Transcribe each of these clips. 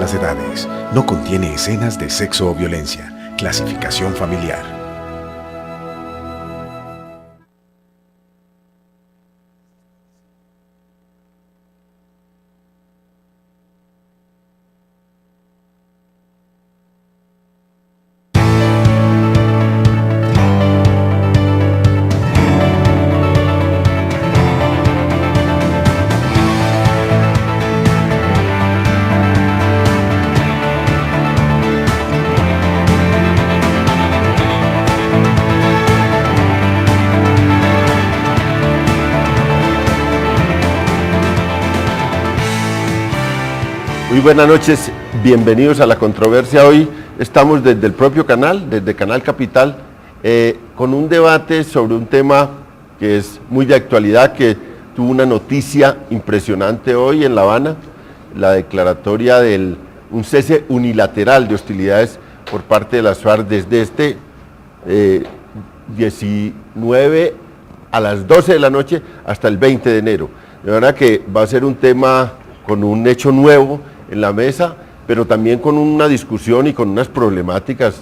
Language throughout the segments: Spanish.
las edades. No contiene escenas de sexo o violencia. Clasificación familiar. Muy buenas noches, bienvenidos a La Controversia. Hoy estamos desde el propio canal, desde Canal Capital, con un debate sobre un tema que es muy de actualidad, que tuvo una noticia impresionante hoy en La Habana, la declaratoria de un cese unilateral de hostilidades por parte de las FARC desde este 19 a las 12 de la noche hasta el 20 de enero. De verdad que va a ser un tema con un hecho nuevo en la mesa, pero también con una discusión y con unas problemáticas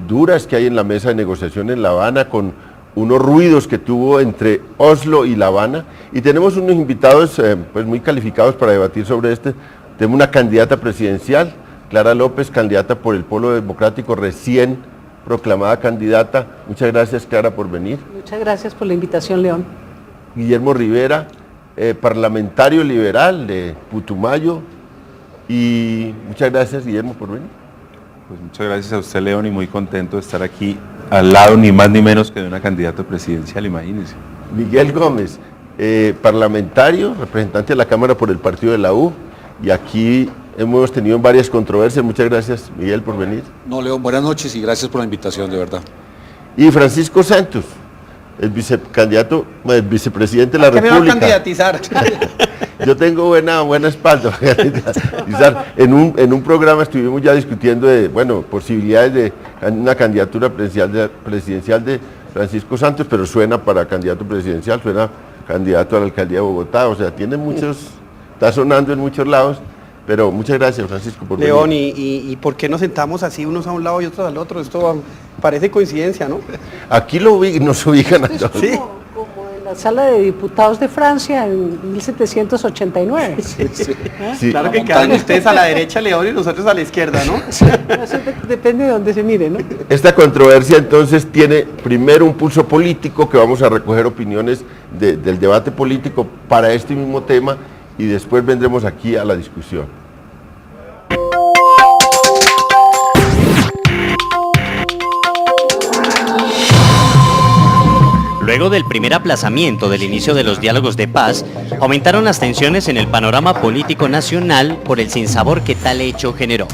duras que hay en la mesa de negociación en La Habana, con unos ruidos que tuvo entre Oslo y La Habana, y tenemos unos invitados pues muy calificados para debatir sobre este. Tenemos una candidata presidencial, Clara López, candidata por el Polo Democrático, recién proclamada candidata. Muchas gracias, Clara, por venir. Muchas gracias por la invitación, León. Guillermo Rivera, parlamentario liberal de Putumayo, y muchas gracias, Guillermo, por venir. Pues muchas gracias a usted, León, y muy contento de estar aquí al lado ni más ni menos que de una candidata presidencial, imagínense. Miguel Gómez, parlamentario, representante de la Cámara por el partido de la U, y aquí hemos tenido varias controversias. Muchas gracias, Miguel, por venir. No, León, buenas noches y gracias por la invitación, de verdad. Y Francisco Santos, el vicepresidente de la República. ¿Qué me va a candidatizar? Yo tengo buena espalda. En un programa estuvimos ya discutiendo de, posibilidades de una candidatura presidencial de Francisco Santos, pero suena para candidato presidencial, suena candidato a la alcaldía de Bogotá, o sea, tiene está sonando en muchos lados, pero muchas gracias, Francisco, por León, venir. ¿y por qué nos sentamos así, unos a un lado y otros al otro? Esto parece coincidencia, ¿no? Aquí nos ubican a todos. Sí. Como en la sala de diputados de Francia en 1789. Sí. Claro que quedan ustedes a la derecha, León, y nosotros a la izquierda, ¿no? Eso depende de dónde se mire, ¿no? Esta controversia entonces tiene primero un pulso político, que vamos a recoger opiniones del debate político para este mismo tema, y después vendremos aquí a la discusión. Luego del primer aplazamiento del inicio de los diálogos de paz, aumentaron las tensiones en el panorama político nacional por el sinsabor que tal hecho generó.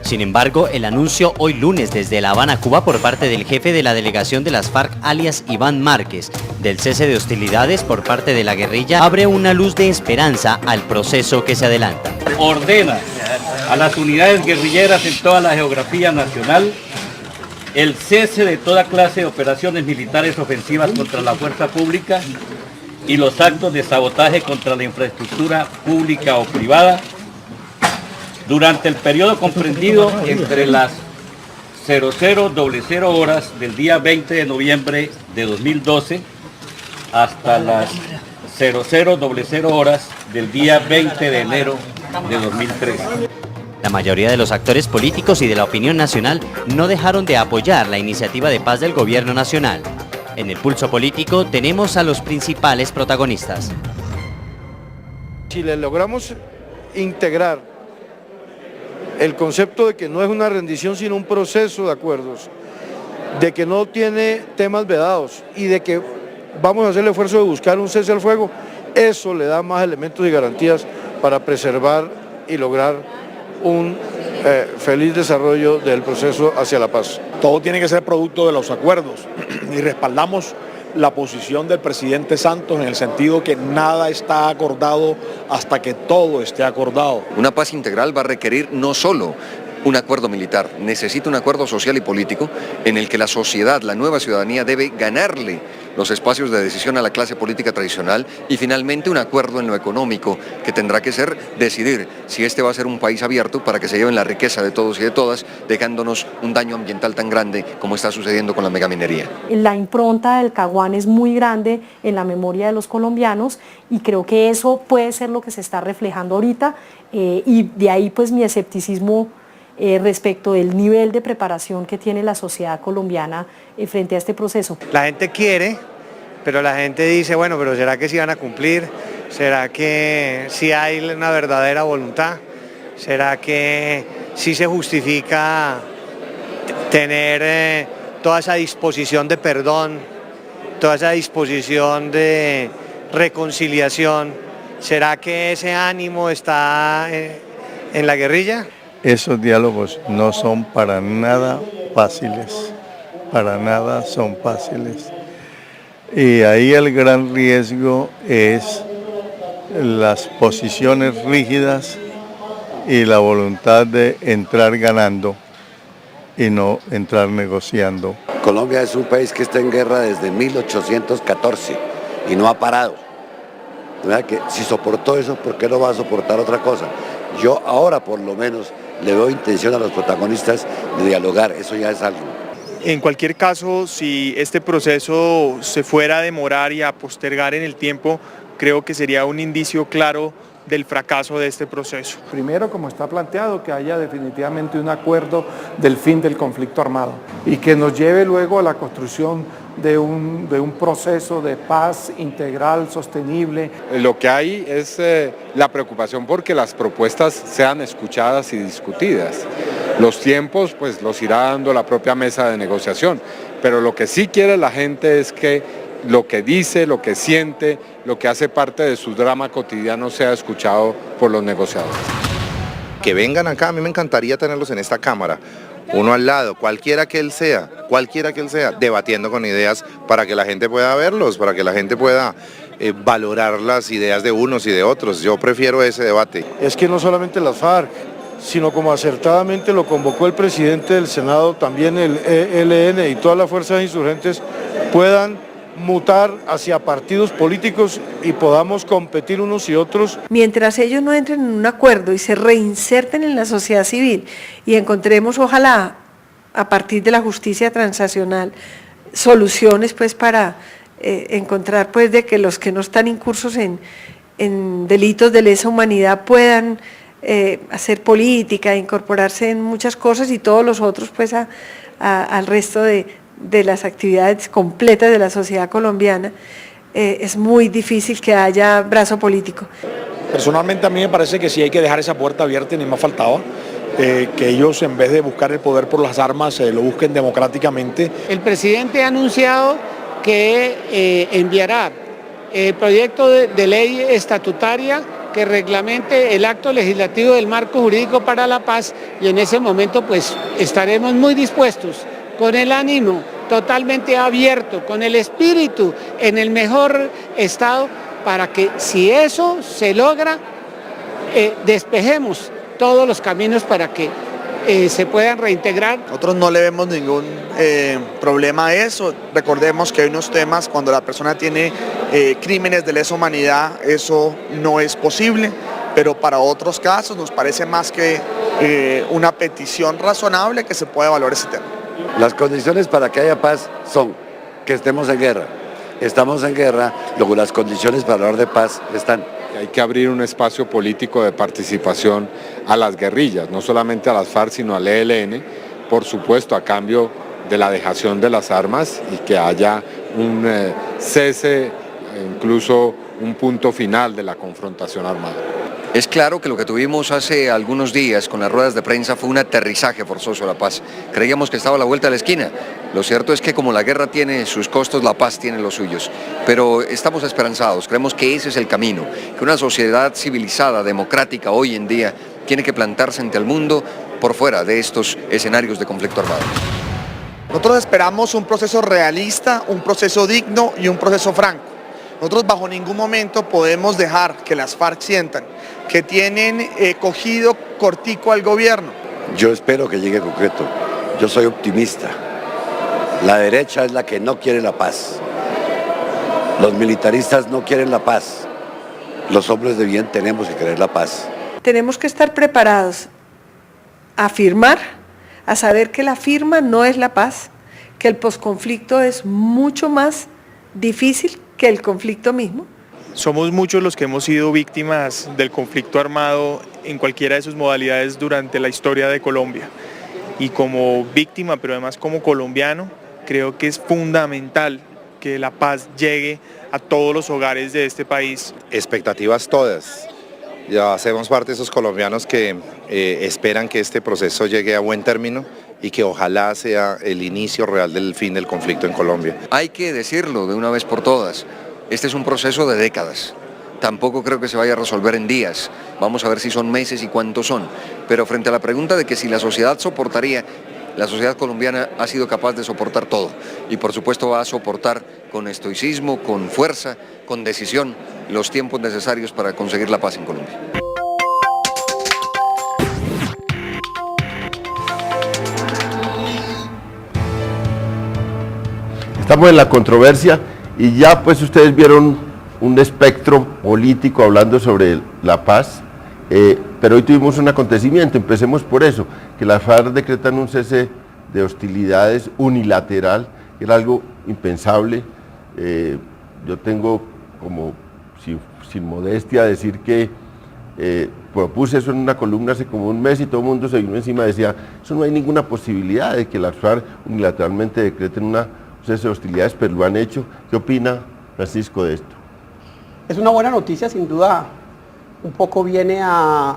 Sin embargo, el anuncio hoy lunes desde La Habana, Cuba, por parte del jefe de la delegación de las FARC, alias Iván Márquez, del cese de hostilidades por parte de la guerrilla, abre una luz de esperanza al proceso que se adelanta. Ordena a las unidades guerrilleras en toda la geografía nacional el cese de toda clase de operaciones militares ofensivas contra la fuerza pública y los actos de sabotaje contra la infraestructura pública o privada durante el periodo comprendido entre las 00:00 horas del día 20 de noviembre de 2012 hasta las 00:00 horas del día 20 de enero de 2013. La mayoría de los actores políticos y de la opinión nacional no dejaron de apoyar la iniciativa de paz del gobierno nacional. En el pulso político tenemos a los principales protagonistas. Si le logramos integrar el concepto de que no es una rendición sino un proceso de acuerdos, de que no tiene temas vedados y de que vamos a hacer el esfuerzo de buscar un cese al fuego, eso le da más elementos y garantías para preservar y lograr un feliz desarrollo del proceso hacia la paz. Todo tiene que ser producto de los acuerdos y respaldamos la posición del presidente Santos en el sentido que nada está acordado hasta que todo esté acordado. Una paz integral va a requerir no solo un acuerdo militar, necesita un acuerdo social y político en el que la sociedad, la nueva ciudadanía debe ganarle los espacios de decisión a la clase política tradicional y finalmente un acuerdo en lo económico que tendrá que ser decidir si este va a ser un país abierto para que se lleven la riqueza de todos y de todas, dejándonos un daño ambiental tan grande como está sucediendo con la megaminería. La impronta del Caguán es muy grande en la memoria de los colombianos y creo que eso puede ser lo que se está reflejando ahorita y de ahí pues mi escepticismo respecto del nivel de preparación que tiene la sociedad colombiana frente a este proceso. La gente quiere, pero la gente dice, bueno, pero ¿será que sí van a cumplir? ¿Será que sí hay una verdadera voluntad? ¿Será que sí se justifica tener toda esa disposición de perdón, toda esa disposición de reconciliación? ¿Será que ese ánimo está en la guerrilla? Esos diálogos no son para nada fáciles, para nada son fáciles. Y ahí el gran riesgo es las posiciones rígidas y la voluntad de entrar ganando y no entrar negociando. Colombia es un país que está en guerra desde 1814 y no ha parado. ¿Verdad? Que si soportó eso, ¿por qué no va a soportar otra cosa? Yo ahora por lo menos le veo intención a los protagonistas de dialogar, eso ya es algo. En cualquier caso, si este proceso se fuera a demorar y a postergar en el tiempo, creo que sería un indicio claro del fracaso de este proceso. Primero, como está planteado, que haya definitivamente un acuerdo del fin del conflicto armado y que nos lleve luego a la construcción de un proceso de paz integral, sostenible. Lo que hay es la preocupación porque las propuestas sean escuchadas y discutidas. Los tiempos pues los irá dando la propia mesa de negociación, pero lo que sí quiere la gente es que lo que dice, lo que siente, lo que hace parte de su drama cotidiano sea escuchado por los negociadores. Que vengan acá, a mí me encantaría tenerlos en esta cámara, uno al lado, cualquiera que él sea, debatiendo con ideas para que la gente pueda verlos, para que la gente pueda valorar las ideas de unos y de otros. Yo prefiero ese debate. Es que no solamente las FARC, sino como acertadamente lo convocó el presidente del Senado, también el ELN y todas las fuerzas insurgentes puedan mutar hacia partidos políticos y podamos competir unos y otros. Mientras ellos no entren en un acuerdo y se reinserten en la sociedad civil y encontremos, ojalá, a partir de la justicia transnacional, soluciones pues para encontrar pues de que los que no están incursos en delitos de lesa humanidad puedan hacer política, incorporarse en muchas cosas y todos los otros pues al resto de las actividades completas de la sociedad colombiana, es muy difícil que haya brazo político. Personalmente a mí me parece que sí hay que dejar esa puerta abierta, ni más faltaba, que ellos en vez de buscar el poder por las armas lo busquen democráticamente. El presidente ha anunciado que enviará el proyecto de ley estatutaria que reglamente el acto legislativo del marco jurídico para la paz y en ese momento pues estaremos muy dispuestos, con el ánimo totalmente abierto, con el espíritu en el mejor estado para que si eso se logra, despejemos todos los caminos para que se puedan reintegrar. Nosotros no le vemos ningún problema a eso. Recordemos que hay unos temas cuando la persona tiene crímenes de lesa humanidad, eso no es posible, pero para otros casos nos parece más que una petición razonable que se pueda evaluar ese tema. Las condiciones para que haya paz son que estemos en guerra. Estamos en guerra, luego las condiciones para hablar de paz están. Hay que abrir un espacio político de participación a las guerrillas, no solamente a las FARC, sino al ELN, por supuesto a cambio de la dejación de las armas y que haya un cese, incluso un punto final de la confrontación armada. Es claro que lo que tuvimos hace algunos días con las ruedas de prensa fue un aterrizaje forzoso a la paz. Creíamos que estaba a la vuelta de la esquina. Lo cierto es que como la guerra tiene sus costos, la paz tiene los suyos. Pero estamos esperanzados, creemos que ese es el camino, que una sociedad civilizada, democrática hoy en día, tiene que plantarse ante el mundo por fuera de estos escenarios de conflicto armado. Nosotros esperamos un proceso realista, un proceso digno y un proceso franco. Nosotros bajo ningún momento podemos dejar que las FARC sientan que tienen cogido cortico al gobierno. Yo espero que llegue concreto. Yo soy optimista. La derecha es la que no quiere la paz. Los militaristas no quieren la paz. Los hombres de bien tenemos que querer la paz. Tenemos que estar preparados a firmar, a saber que la firma no es la paz, que el posconflicto es mucho más difícil que el conflicto mismo. Somos muchos los que hemos sido víctimas del conflicto armado en cualquiera de sus modalidades durante la historia de Colombia. Y como víctima, pero además como colombiano, creo que es fundamental que la paz llegue a todos los hogares de este país. Expectativas todas. Ya hacemos parte de esos colombianos que esperan que este proceso llegue a buen término y que ojalá sea el inicio real del fin del conflicto en Colombia. Hay que decirlo de una vez por todas, este es un proceso de décadas. Tampoco creo que se vaya a resolver en días. Vamos a ver si son meses y cuántos son. Pero frente a la pregunta de que si la sociedad soportaría, la sociedad colombiana ha sido capaz de soportar todo. Y por supuesto va a soportar con estoicismo, con fuerza, con decisión, los tiempos necesarios para conseguir la paz en Colombia. Estamos en la controversia y ya pues ustedes vieron un espectro político hablando sobre la paz, pero hoy tuvimos un acontecimiento, empecemos por eso, que las FARC decretan un cese de hostilidades unilateral, que era algo impensable. Yo tengo como, sin modestia, decir que propuse eso en una columna hace como un mes y todo el mundo se vino encima y decía, eso no hay ninguna posibilidad de que las FARC unilateralmente decreten un cese de hostilidades, pero lo han hecho. ¿Qué opina Francisco de esto? Es una buena noticia, sin duda, un poco viene a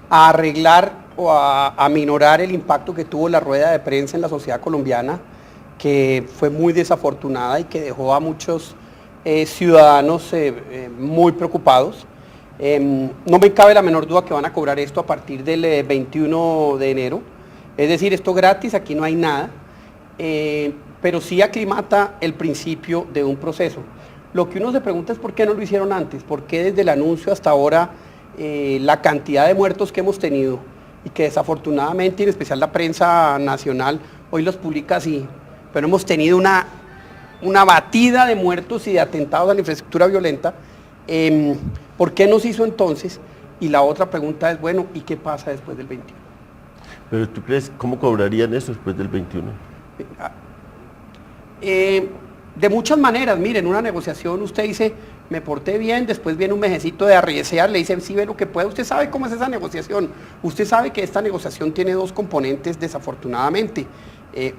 arreglar o a minorar el impacto que tuvo la rueda de prensa en la sociedad colombiana, que fue muy desafortunada y que dejó a muchos ciudadanos muy preocupados. No me cabe la menor duda que van a cobrar esto a partir del 21 de enero, es decir, esto gratis, aquí no hay nada, pero sí aclimata el principio de un proceso. Lo que uno se pregunta es por qué no lo hicieron antes, por qué desde el anuncio hasta ahora la cantidad de muertos que hemos tenido y que desafortunadamente, en especial la prensa nacional, hoy los publica así, pero hemos tenido una batida de muertos y de atentados a la infraestructura violenta. ¿Por qué no se hizo entonces? Y la otra pregunta es, bueno, ¿y qué pasa después del 21? Pero ¿tú crees cómo cobrarían eso después del 21? De muchas maneras, miren, una negociación usted dice, me porté bien, después viene un mesecito de arriesgar, le dicen, sí ve lo que puede, usted sabe cómo es esa negociación, usted sabe que esta negociación tiene dos componentes desafortunadamente,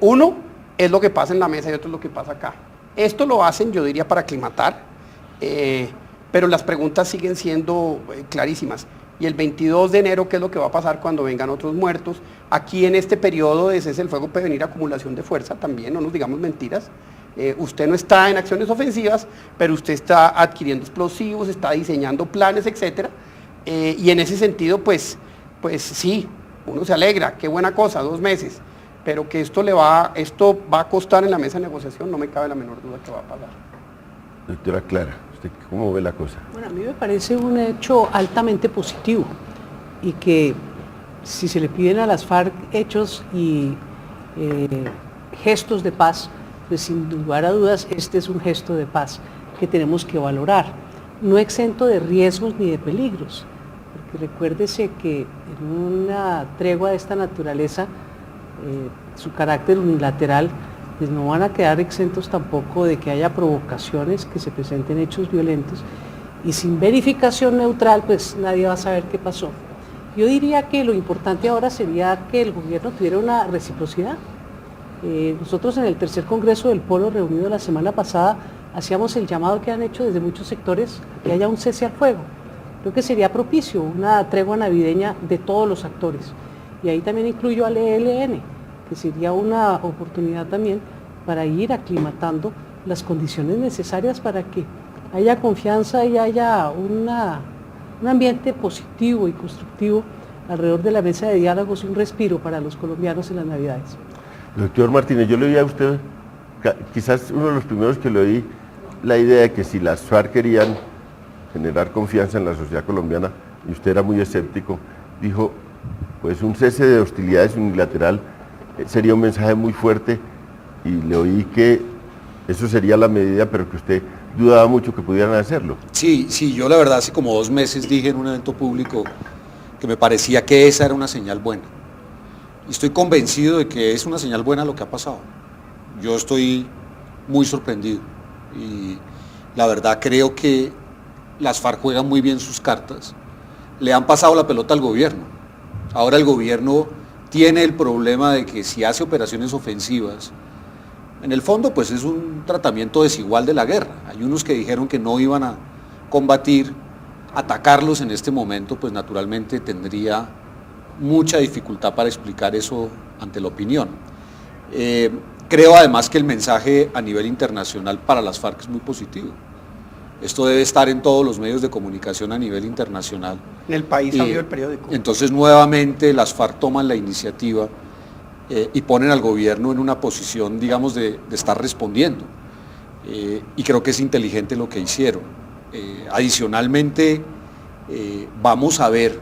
uno es lo que pasa en la mesa y otro es lo que pasa acá. Esto lo hacen, yo diría, para aclimatar, pero las preguntas siguen siendo clarísimas. Y el 22 de enero, ¿qué es lo que va a pasar cuando vengan otros muertos? Aquí en este periodo de cese del fuego puede venir acumulación de fuerza también, no nos digamos mentiras. Usted no está en acciones ofensivas, pero usted está adquiriendo explosivos, está diseñando planes, etcétera. Y en ese sentido, pues sí, uno se alegra, qué buena cosa, 2 meses. Pero que esto va a costar en la mesa de negociación, no me cabe la menor duda que va a pasar. Doctora Clara, ¿usted cómo ve la cosa? Bueno, a mí me parece un hecho altamente positivo y que si se le piden a las FARC hechos y gestos de paz, pues sin lugar a dudas este es un gesto de paz que tenemos que valorar, no exento de riesgos ni de peligros, porque recuérdese que en una tregua de esta naturaleza, su carácter unilateral, pues no van a quedar exentos tampoco de que haya provocaciones, que se presenten hechos violentos, y sin verificación neutral pues nadie va a saber qué pasó. Yo diría que lo importante ahora sería que el gobierno tuviera una reciprocidad. Nosotros en el tercer congreso del Polo reunido la semana pasada hacíamos el llamado que han hecho desde muchos sectores a que haya un cese al fuego. Creo que sería propicio una tregua navideña de todos los actores. Y ahí también incluyo al ELN, que sería una oportunidad también para ir aclimatando las condiciones necesarias para que haya confianza y haya un ambiente positivo y constructivo alrededor de la mesa de diálogos y un respiro para los colombianos en las Navidades. Doctor Martínez, yo le oí a usted, quizás uno de los primeros que le oí, la idea de que si las FARC querían generar confianza en la sociedad colombiana, y usted era muy escéptico, dijo, pues un cese de hostilidades unilateral sería un mensaje muy fuerte, y le oí que eso sería la medida, pero que usted dudaba mucho que pudieran hacerlo. Sí, yo la verdad hace como 2 meses dije en un evento público que me parecía que esa era una señal buena. Y estoy convencido de que es una señal buena lo que ha pasado. Yo estoy muy sorprendido y la verdad creo que las FARC juegan muy bien sus cartas. Le han pasado la pelota al gobierno. Ahora el gobierno tiene el problema de que si hace operaciones ofensivas, en el fondo pues es un tratamiento desigual de la guerra. Hay unos que dijeron que no iban a combatir, atacarlos en este momento pues naturalmente tendría mucha dificultad para explicar eso ante la opinión. Creo además que el mensaje a nivel internacional para las FARC es muy positivo. Esto debe estar en todos los medios de comunicación a nivel internacional. En el país salió el periódico. Entonces nuevamente las FARC toman la iniciativa y ponen al gobierno en una posición, digamos, de estar respondiendo. Y creo que es inteligente lo que hicieron. Adicionalmente, vamos a ver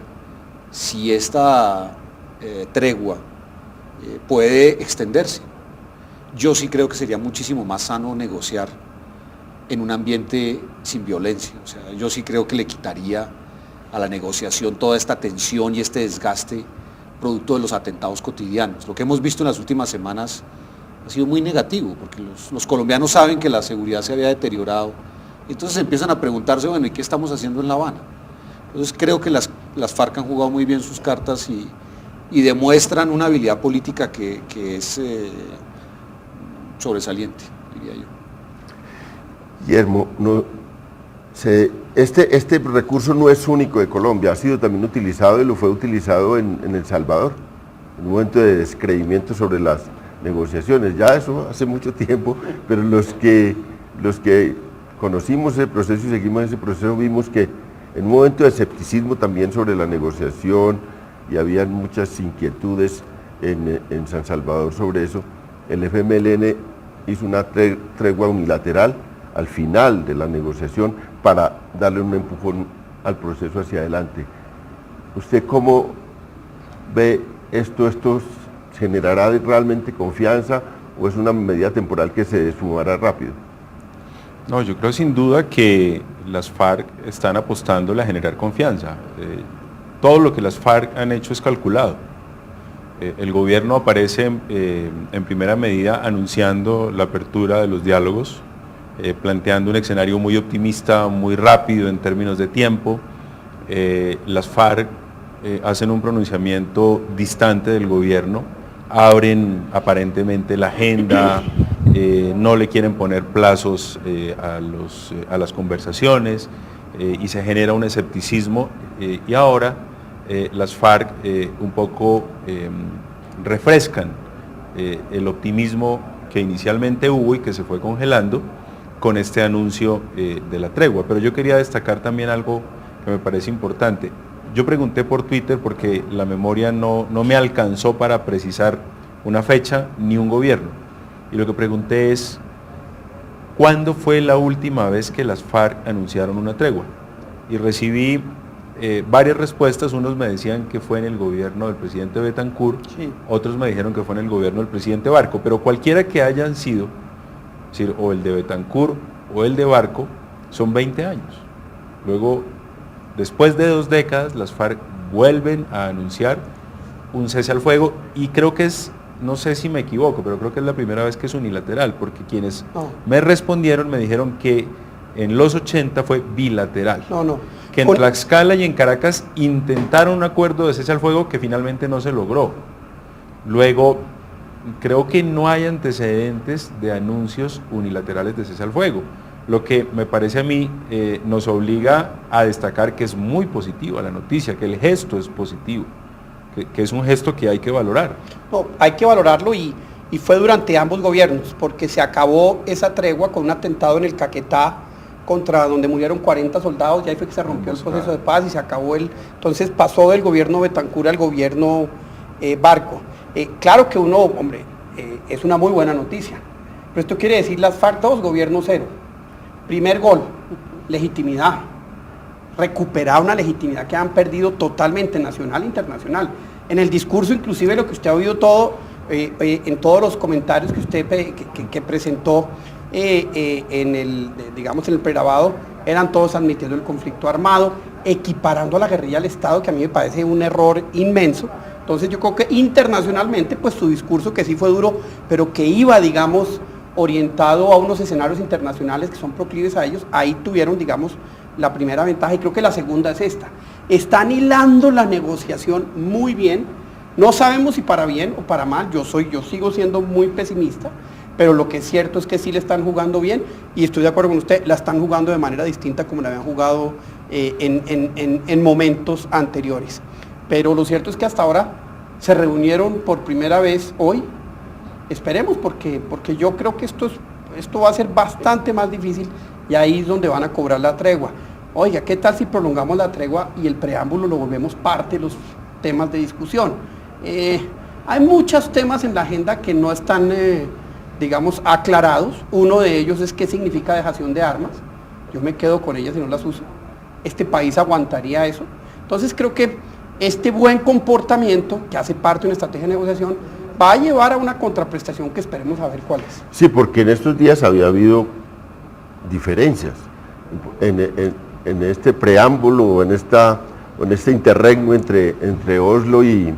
si esta tregua puede extenderse. Yo sí creo que sería muchísimo más sano negociar en un ambiente sin violencia. O sea, yo sí creo que le quitaría a la negociación toda esta tensión y este desgaste producto de los atentados cotidianos. Lo que hemos visto en las últimas semanas ha sido muy negativo, porque los colombianos saben que la seguridad se había deteriorado, entonces empiezan a preguntarse, bueno, ¿y qué estamos haciendo en La Habana? Entonces creo que las FARC han jugado muy bien sus cartas y demuestran una habilidad política que es sobresaliente, diría yo. Guillermo, este recurso no es único de Colombia, ha sido también utilizado y lo fue utilizado en El Salvador, en un momento de descreimiento sobre las negociaciones. Ya eso hace mucho tiempo, pero los que conocimos ese proceso y seguimos ese proceso vimos que en un momento de escepticismo también sobre la negociación y había muchas inquietudes en San Salvador sobre eso, el FMLN hizo una tregua unilateral al final de la negociación para darle un empujón al proceso hacia adelante. ¿Usted cómo ve esto? ¿Esto generará realmente confianza o es una medida temporal que se esfumará rápido? No, yo creo sin duda que las FARC están apostándole a generar confianza. Todo lo que las FARC han hecho es calculado. El gobierno aparece en primera medida anunciando la apertura de los diálogos, planteando un escenario muy optimista, muy rápido en términos de tiempo. Las FARC hacen un pronunciamiento distante del gobierno, abren aparentemente la agenda, no le quieren poner plazos a las conversaciones y se genera un escepticismo y ahora las FARC un poco refrescan el optimismo que inicialmente hubo y que se fue congelando con este anuncio de la tregua. Pero yo quería destacar también algo que me parece importante. Yo pregunté por Twitter porque la memoria no me alcanzó para precisar una fecha ni un gobierno. Y lo que pregunté es, ¿cuándo fue la última vez que las FARC anunciaron una tregua? Y recibí varias respuestas. Unos me decían que fue en el gobierno del presidente Betancur, sí. Otros me dijeron que fue en el gobierno del presidente Barco, pero cualquiera que hayan sido, es decir, o el de Betancur o el de Barco, son 20 años. Luego, después de 2 décadas, las FARC vuelven a anunciar un cese al fuego y creo que es, no sé si me equivoco, pero creo que es la primera vez que es unilateral, porque quienes me respondieron me dijeron que en los 80 fue bilateral. Que en Tlaxcala y en Caracas intentaron un acuerdo de cese al fuego que finalmente no se logró. Luego, creo que no hay antecedentes de anuncios unilaterales de cese al fuego, lo que me parece a mí nos obliga a destacar que es muy positiva la noticia, que el gesto es positivo, que es un gesto que hay que valorar. No, hay que valorarlo y fue durante ambos gobiernos, porque se acabó esa tregua con un atentado en el Caquetá, contra donde murieron 40 soldados, y ahí fue que se rompió el proceso de paz y se acabó entonces pasó del gobierno Betancur al gobierno Barco. Claro que es una muy buena noticia, pero esto quiere decir las FARC 2, gobierno 0. Primer gol, legitimidad, recuperar una legitimidad que han perdido totalmente nacional e internacional. En el discurso, inclusive lo que usted ha oído en todos los comentarios que usted que presentó, en el pregrabado eran todos admitiendo el conflicto armado, equiparando a la guerrilla al Estado, que a mí me parece un error inmenso. Entonces yo creo que internacionalmente, pues su discurso, que sí fue duro, pero que iba, digamos, orientado a unos escenarios internacionales que son proclives a ellos, ahí tuvieron, digamos, la primera ventaja, y creo que la segunda es esta. Están hilando la negociación muy bien, no sabemos si para bien o para mal, yo sigo siendo muy pesimista, pero lo que es cierto es que sí le están jugando bien, y estoy de acuerdo con usted, la están jugando de manera distinta como la habían jugado en momentos anteriores. Pero lo cierto es que hasta ahora se reunieron por primera vez hoy. Esperemos, porque yo creo que esto va a ser bastante más difícil, y ahí es donde van a cobrar la tregua. Oiga, ¿qué tal si prolongamos la tregua y el preámbulo lo volvemos parte de los temas de discusión? Hay muchos temas en la agenda que no están, digamos, aclarados. Uno de ellos es qué significa dejación de armas. Yo me quedo con ellas y no las uso. ¿Este país aguantaría eso? Entonces creo que este buen comportamiento, que hace parte de una estrategia de negociación, va a llevar a una contraprestación que esperemos a ver cuál es. Sí, porque en estos días había habido diferencias en este preámbulo o en este interregno entre Oslo y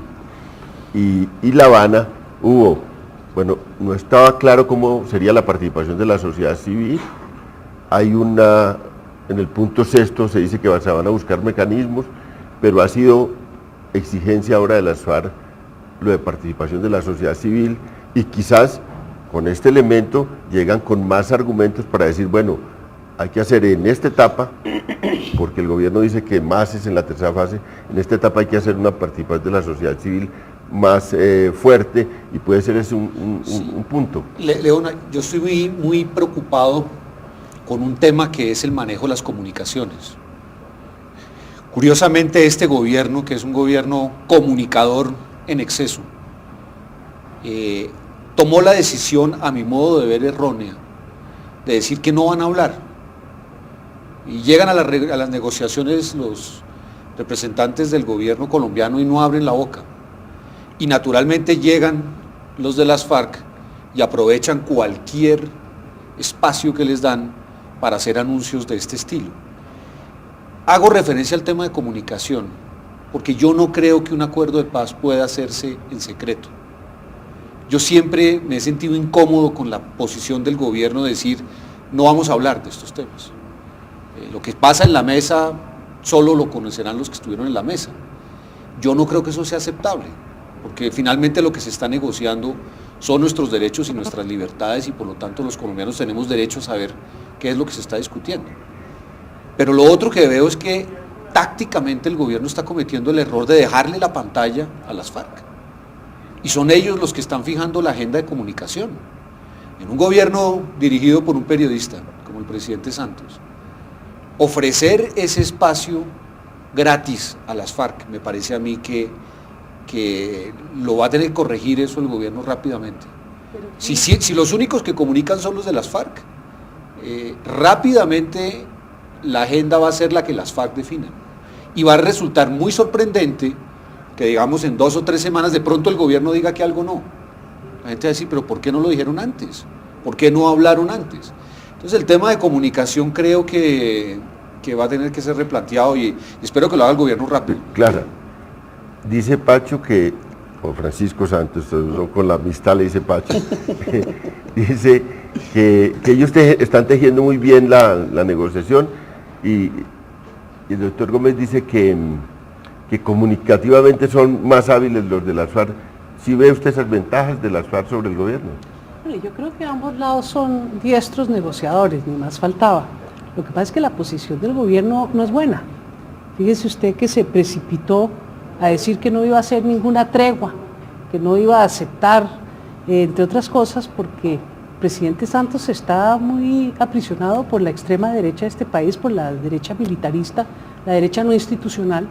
La Habana. No estaba claro cómo sería la participación de la sociedad civil. En el punto 6 se dice que se van a buscar mecanismos, pero ha sido exigencia ahora de las FARC lo de participación de la sociedad civil, y quizás con este elemento llegan con más argumentos para decir, bueno, hay que hacer en esta etapa, porque el gobierno dice que más es en la tercera fase, en esta etapa hay que hacer una participación de la sociedad civil más fuerte, y puede ser ese un punto. Leona, yo estoy muy preocupado con un tema que es el manejo de las comunicaciones. Curiosamente, este gobierno, que es un gobierno comunicador en exceso, tomó la decisión, a mi modo de ver errónea, de decir que no van a hablar. Y llegan a las negociaciones los representantes del gobierno colombiano y no abren la boca. Y naturalmente llegan los de las FARC y aprovechan cualquier espacio que les dan para hacer anuncios de este estilo. Hago referencia al tema de comunicación, porque yo no creo que un acuerdo de paz pueda hacerse en secreto. Yo siempre me he sentido incómodo con la posición del gobierno de decir, no vamos a hablar de estos temas. Lo que pasa en la mesa solo lo conocerán los que estuvieron en la mesa. Yo no creo que eso sea aceptable, porque finalmente lo que se está negociando son nuestros derechos y nuestras libertades, y por lo tanto los colombianos tenemos derecho a saber qué es lo que se está discutiendo. Pero lo otro que veo es que tácticamente el gobierno está cometiendo el error de dejarle la pantalla a las FARC. Y son ellos los que están fijando la agenda de comunicación. En un gobierno dirigido por un periodista, como el presidente Santos, ofrecer ese espacio gratis a las FARC, me parece a mí que lo va a tener que corregir eso el gobierno rápidamente. Si los únicos que comunican son los de las FARC, rápidamente la agenda va a ser la que las FARC definan. Y va a resultar muy sorprendente que, digamos, en 2 o 3 semanas de pronto el gobierno diga que algo no. La gente va a decir, pero ¿por qué no lo dijeron antes? ¿Por qué no hablaron antes? Entonces el tema de comunicación creo que va a tener que ser replanteado, y espero que lo haga el gobierno rápido. Claro. Dice Pacho o Francisco Santos, con la amistad le dice Pacho, dice que ellos están tejiendo muy bien la negociación, y el doctor Gómez dice que comunicativamente son más hábiles los de las FARC. ¿Sí ve usted esas ventajas de las FARC sobre el gobierno? Bueno, yo creo que ambos lados son diestros negociadores, ni más faltaba. Lo que pasa es que la posición del gobierno no es buena. Fíjese usted que se precipitó a decir que no iba a hacer ninguna tregua, que no iba a aceptar, entre otras cosas, porque el presidente Santos está muy aprisionado por la extrema derecha de este país, por la derecha militarista, la derecha no institucional,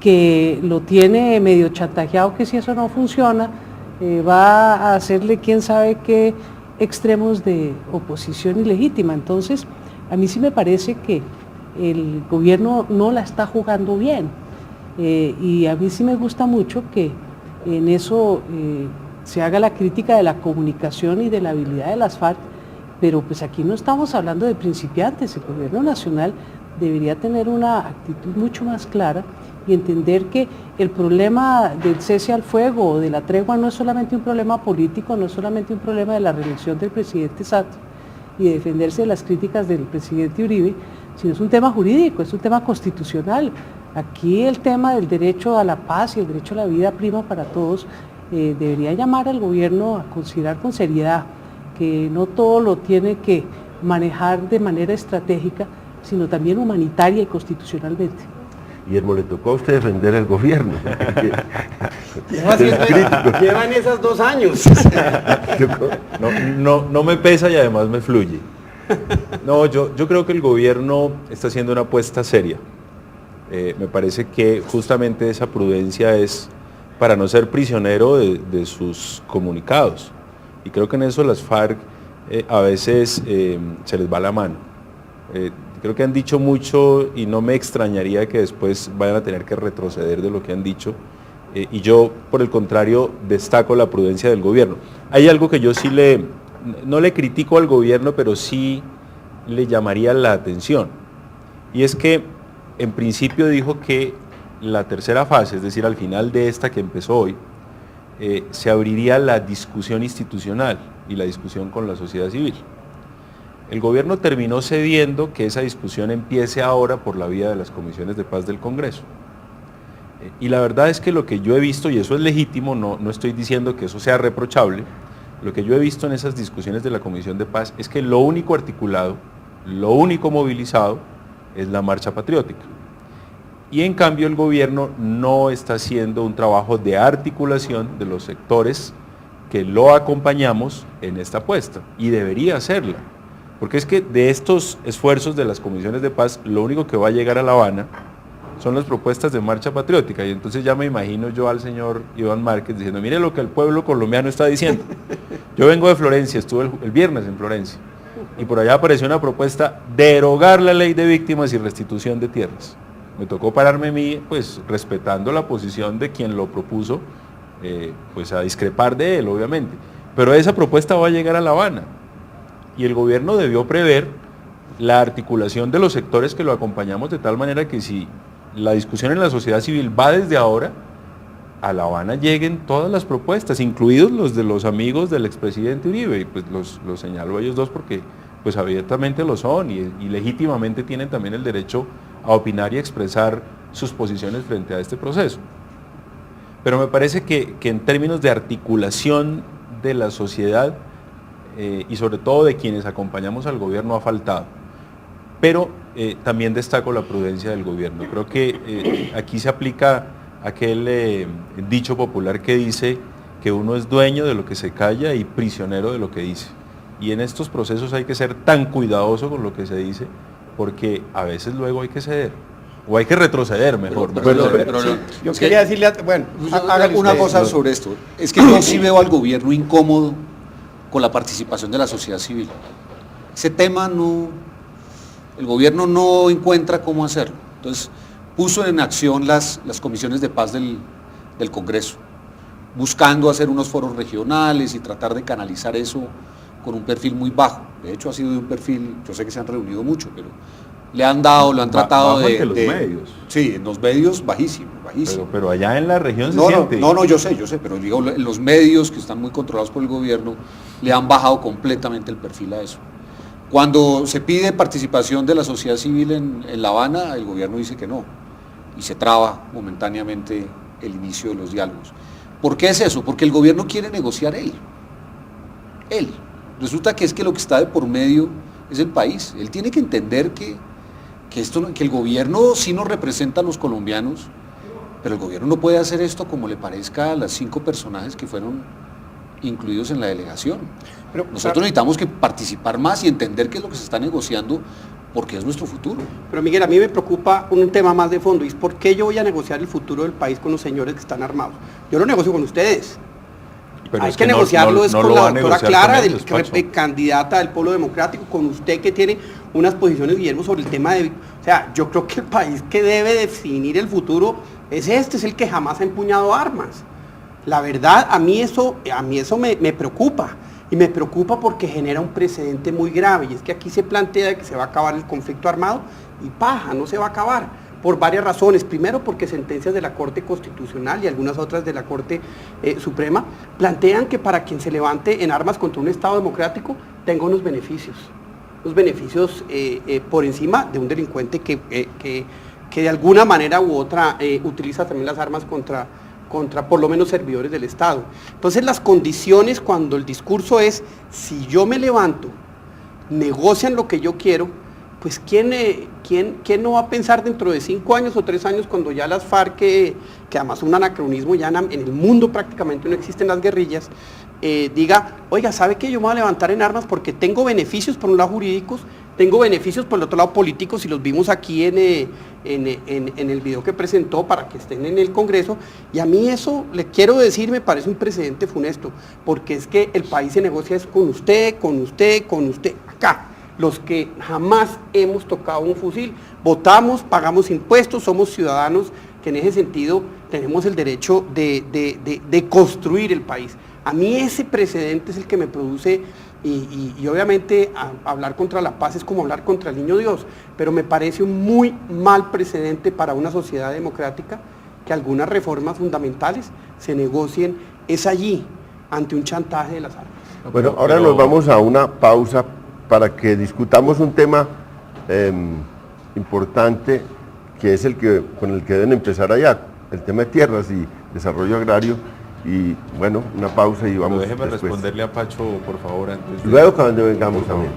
que lo tiene medio chantajeado, que si eso no funciona, va a hacerle quién sabe qué extremos de oposición ilegítima. Entonces, a mí sí me parece que el gobierno no la está jugando bien, y a mí sí me gusta mucho que en eso se haga la crítica de la comunicación y de la habilidad de las FARC, pero pues aquí no estamos hablando de principiantes. El gobierno nacional debería tener una actitud mucho más clara y entender que el problema del cese al fuego o de la tregua no es solamente un problema político, no es solamente un problema de la reelección del presidente Santos y de defenderse de las críticas del presidente Uribe, sino es un tema jurídico, es un tema constitucional. Aquí el tema del derecho a la paz y el derecho a la vida prima para todos. Debería llamar al gobierno a considerar con seriedad que no todo lo tiene que manejar de manera estratégica, sino también humanitaria y constitucionalmente. Guillermo, le tocó a usted defender al gobierno. Llevan esos 2 años. No me pesa y además me fluye. No, yo creo que el gobierno está haciendo una apuesta seria. Me parece que justamente esa prudencia es para no ser prisionero de sus comunicados. Y creo que en eso las FARC a veces se les va la mano. Creo que han dicho mucho y no me extrañaría que después vayan a tener que retroceder de lo que han dicho. Y yo, por el contrario, destaco la prudencia del gobierno. Hay algo que yo sí no le critico al gobierno, pero sí le llamaría la atención. Y es que en principio dijo que la tercera fase, es decir, al final de esta que empezó hoy, se abriría la discusión institucional y la discusión con la sociedad civil. El gobierno terminó cediendo que esa discusión empiece ahora por la vía de las comisiones de paz del Congreso. Y la verdad es que lo que yo he visto, y eso es legítimo, no estoy diciendo que eso sea reprochable, lo que yo he visto en esas discusiones de la Comisión de Paz es que lo único articulado, lo único movilizado es la marcha patriótica. Y en cambio el gobierno no está haciendo un trabajo de articulación de los sectores que lo acompañamos en esta apuesta, y debería hacerla. Porque es que de estos esfuerzos de las comisiones de paz, lo único que va a llegar a La Habana son las propuestas de marcha patriótica. Y entonces ya me imagino yo al señor Iván Márquez diciendo, mire lo que el pueblo colombiano está diciendo. Yo vengo de Florencia, estuve el viernes en Florencia, y por allá apareció una propuesta de derogar la ley de víctimas y restitución de tierras. Me tocó pararme a mí, pues respetando la posición de quien lo propuso, pues a discrepar de él, obviamente. Pero esa propuesta va a llegar a La Habana. Y el gobierno debió prever la articulación de los sectores que lo acompañamos, de tal manera que si la discusión en la sociedad civil va desde ahora, a La Habana lleguen todas las propuestas, incluidos los de los amigos del expresidente Uribe, y pues los señalo a ellos dos porque pues abiertamente lo son y legítimamente tienen también el derecho a opinar y expresar sus posiciones frente a este proceso. Pero me parece que en términos de articulación de la sociedad, y sobre todo de quienes acompañamos al gobierno, ha faltado. Pero también destaco la prudencia del gobierno. Creo que aquí se aplica aquel dicho popular que dice que uno es dueño de lo que se calla y prisionero de lo que dice. Y en estos procesos hay que ser tan cuidadoso con lo que se dice, porque a veces luego hay que ceder, o hay que retroceder mejor. Yo quería decirle, bueno, hágale una cosa sobre esto. Es que yo sí veo al gobierno incómodo con la participación de la sociedad civil. Ese tema el gobierno no encuentra cómo hacerlo. Entonces, puso en acción las comisiones de paz del Congreso, buscando hacer unos foros regionales y tratar de canalizar eso con un perfil muy bajo. De hecho, ha sido de un perfil, yo sé que se han reunido mucho, pero lo han tratado bajo los medios. Sí, en los medios bajísimo. Pero allá en la región se siente. No, yo sé, pero digo, los medios que están muy controlados por el gobierno le han bajado completamente el perfil a eso. Cuando se pide participación de la sociedad civil en La Habana, el gobierno dice que no, y se traba momentáneamente el inicio de los diálogos. ¿Por qué es eso? Porque el gobierno quiere negociar él. Resulta que es que lo que está de por medio es el país. Él tiene que entender que el gobierno sí nos representa a los colombianos, pero el gobierno no puede hacer esto como le parezca a las 5 personajes que fueron incluidos en la delegación. Pero nosotros necesitamos que participar más y entender qué es lo que se está negociando, porque es nuestro futuro. Pero Miguel, a mí me preocupa un tema más de fondo, y es por qué yo voy a negociar el futuro del país con los señores que están armados. Yo lo negocio con ustedes. Pero hay que negociarlo con la doctora Clara, candidata del Polo Democrático, con usted que tiene unas posiciones, Guillermo, sobre el tema de... O sea, yo creo que el país que debe definir el futuro es el que jamás ha empuñado armas. La verdad, a mí eso me preocupa. Y me preocupa porque genera un precedente muy grave, y es que aquí se plantea que se va a acabar el conflicto armado, y paja, no se va a acabar, por varias razones. Primero, porque sentencias de la Corte Constitucional y algunas otras de la Corte Suprema plantean que para quien se levante en armas contra un Estado democrático tenga unos beneficios por encima de un delincuente que de alguna manera u otra utiliza también las armas contra por lo menos servidores del Estado. Entonces las condiciones, cuando el discurso es, si yo me levanto, negocian lo que yo quiero, pues ¿quién no va a pensar dentro de 5 años o 3 años, cuando ya las FARC, que además es un anacronismo, ya en el mundo prácticamente no existen las guerrillas, diga, oiga, ¿sabe qué? Yo me voy a levantar en armas porque tengo beneficios por un lado jurídicos, tengo beneficios por el otro lado políticos, y los vimos aquí en el video que presentó para que estén en el Congreso, y a mí eso, le quiero decir, me parece un precedente funesto, porque es que el país se negocia es con usted, acá, los que jamás hemos tocado un fusil, votamos, pagamos impuestos, somos ciudadanos que en ese sentido tenemos el derecho de construir el país. A mí ese precedente es el que me produce, y obviamente hablar contra la paz es como hablar contra el niño Dios, pero me parece un muy mal precedente para una sociedad democrática que algunas reformas fundamentales se negocien es allí, ante un chantaje de las armas. Bueno, ahora nos vamos a una pausa para que discutamos un tema importante, que es con el que deben empezar allá, el tema de tierras y desarrollo agrario. Y bueno, una pausa y vamos. Pero déjeme responderle a Pacho, por favor, antes de... Luego cuando vengamos también.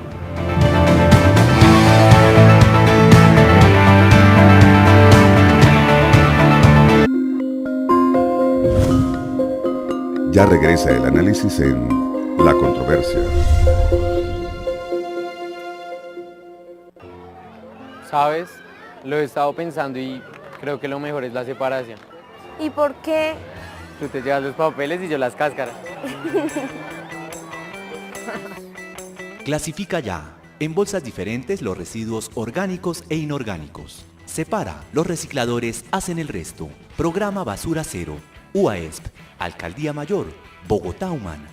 Ya regresa el análisis en La Controversia. ¿Sabes? Lo he estado pensando y creo que lo mejor es la separación. ¿Y por qué? Tú te llevas los papeles y yo las cáscaras. Clasifica ya en bolsas diferentes los residuos orgánicos e inorgánicos. Separa, los recicladores hacen el resto. Programa Basura Cero. UAESP, Alcaldía Mayor, Bogotá Humana.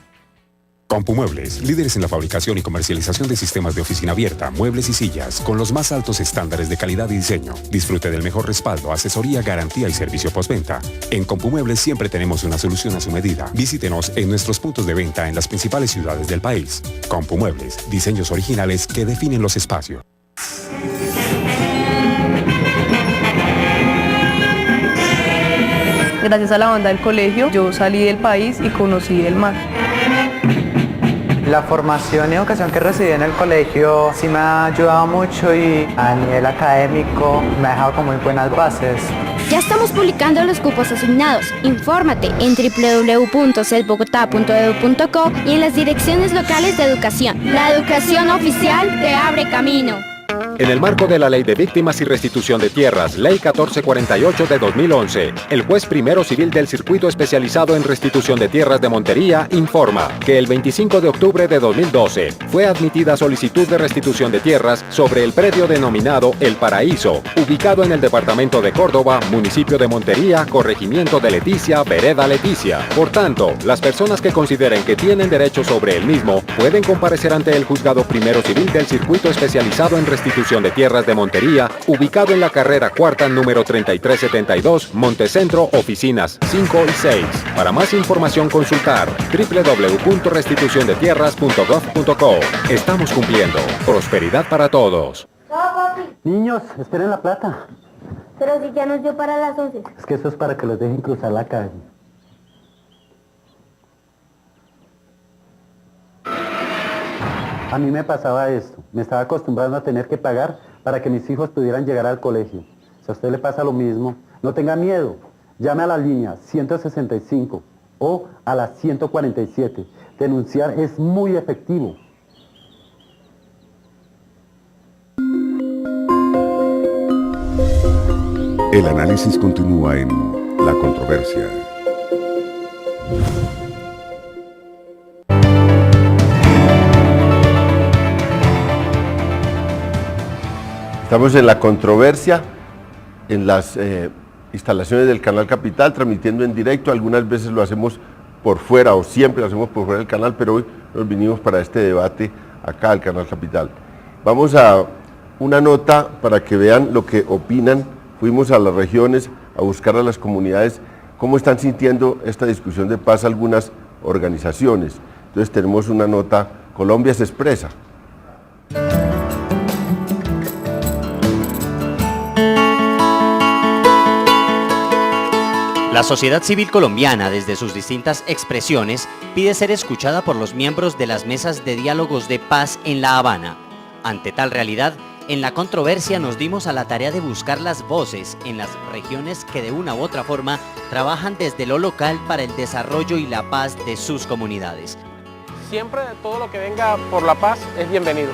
Compumuebles, líderes en la fabricación y comercialización de sistemas de oficina abierta, muebles y sillas, con los más altos estándares de calidad y diseño. Disfrute del mejor respaldo, asesoría, garantía y servicio postventa. En Compumuebles siempre tenemos una solución a su medida. Visítenos en nuestros puntos de venta en las principales ciudades del país. Compumuebles, diseños originales que definen los espacios. Gracias a la banda del colegio, yo salí del país y conocí el mar. La formación y educación que recibí en el colegio sí me ha ayudado mucho, y a nivel académico me ha dejado con muy buenas bases. Ya estamos publicando los cupos asignados. Infórmate en www.cesbogotá.edu.co y en las direcciones locales de educación. La educación oficial te abre camino. En el marco de la Ley de Víctimas y Restitución de Tierras, Ley 1448 de 2011, el juez primero civil del Circuito Especializado en Restitución de Tierras de Montería informa que el 25 de octubre de 2012 fue admitida solicitud de restitución de tierras sobre el predio denominado El Paraíso, ubicado en el departamento de Córdoba, municipio de Montería, corregimiento de Leticia, vereda Leticia. Por tanto, las personas que consideren que tienen derecho sobre el mismo pueden comparecer ante el Juzgado Primero Civil del Circuito Especializado en Restitución de Tierras de Montería, ubicado en la carrera cuarta número 3372, Montecentro, oficinas 5 y 6. Para más información consultar www.restituciondetierras.gov.co. Estamos cumpliendo. Prosperidad para todos. Niños, esperen la plata. Pero si ya nos dio para las 11. Es que eso es para que los dejen cruzar la calle. A mí me pasaba esto, me estaba acostumbrando a tener que pagar para que mis hijos pudieran llegar al colegio. Si a usted le pasa lo mismo, no tenga miedo, llame a la línea 165 o a la 147. Denunciar es muy efectivo. El análisis continúa en La Controversia. Estamos en La Controversia, en las instalaciones del Canal Capital, transmitiendo en directo. Algunas veces lo hacemos por fuera, o siempre lo hacemos por fuera del canal, pero hoy nos vinimos para este debate acá al Canal Capital. Vamos a una nota para que vean lo que opinan. Fuimos a las regiones a buscar a las comunidades cómo están sintiendo esta discusión de paz algunas organizaciones. Entonces tenemos una nota, Colombia se expresa. La sociedad civil colombiana, desde sus distintas expresiones, pide ser escuchada por los miembros de las mesas de diálogos de paz en La Habana. Ante tal realidad, en la controversia nos dimos a la tarea de buscar las voces en las regiones que de una u otra forma trabajan desde lo local para el desarrollo y la paz de sus comunidades. Siempre todo lo que venga por la paz es bienvenido.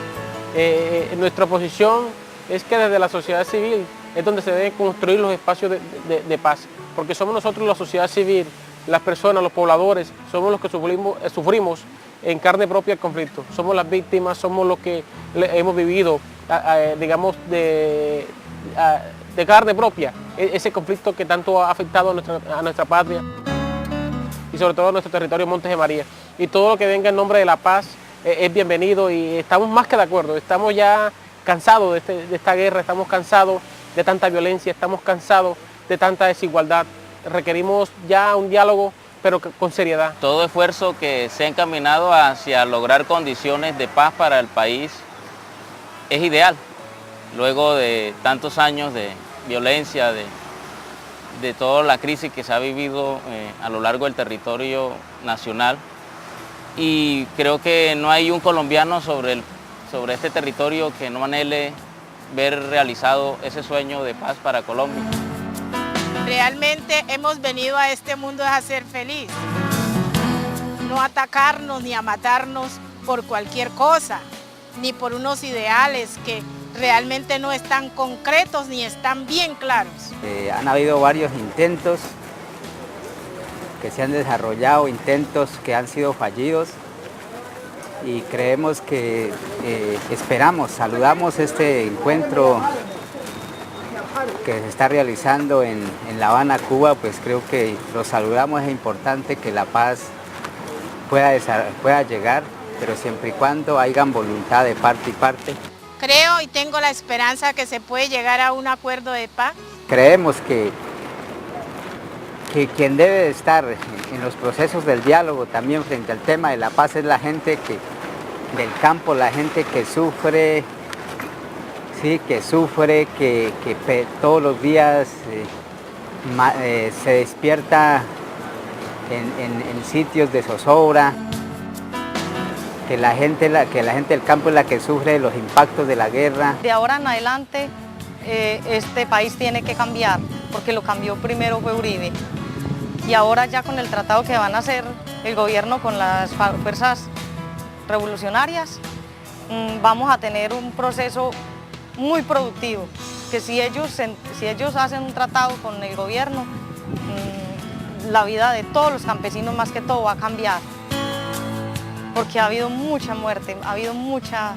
Nuestra posición es que desde la sociedad civil es donde se deben construir los espacios de paz, porque somos nosotros la sociedad civil, las personas, los pobladores, somos los que sufrimos en carne propia el conflicto, somos las víctimas, somos los que hemos vivido, digamos, de carne propia, ese conflicto que tanto ha afectado a nuestra patria y sobre todo a nuestro territorio Montes de María. Y todo lo que venga en nombre de la paz es bienvenido y estamos más que de acuerdo, estamos ya cansados de esta guerra, estamos cansados de tanta violencia, estamos cansados de tanta desigualdad, requerimos ya un diálogo pero con seriedad. Todo esfuerzo que se ha encaminado hacia lograr condiciones de paz para el país es ideal, luego de tantos años de violencia, de toda la crisis que se ha vivido a lo largo del territorio nacional, y creo que no hay un colombiano sobre este territorio que no anhele ver realizado ese sueño de paz para Colombia. Realmente hemos venido a este mundo a ser feliz, no a atacarnos ni a matarnos por cualquier cosa, ni por unos ideales que realmente no están concretos ni están bien claros. Han habido varios intentos que se han desarrollado, intentos que han sido fallidos, y creemos que saludamos este encuentro que se está realizando en La Habana, Cuba. Pues creo que lo saludamos, es importante que la paz pueda llegar, pero siempre y cuando hayan voluntad de parte y parte. Creo y tengo la esperanza que se puede llegar a un acuerdo de paz. Creemos que quien debe de estar en los procesos del diálogo también frente al tema de la paz es la gente del campo, la gente que sufre, que todos los días se despierta en sitios de zozobra, que la gente del campo es la que sufre los impactos de la guerra. De ahora en adelante este país tiene que cambiar, porque lo cambió primero fue Uribe, y ahora ya con el tratado que van a hacer el gobierno con las fuerzas revolucionarias, vamos a tener un proceso muy productivo, que si ellos hacen un tratado con el gobierno, la vida de todos los campesinos más que todo va a cambiar, porque ha habido mucha muerte, ha habido mucha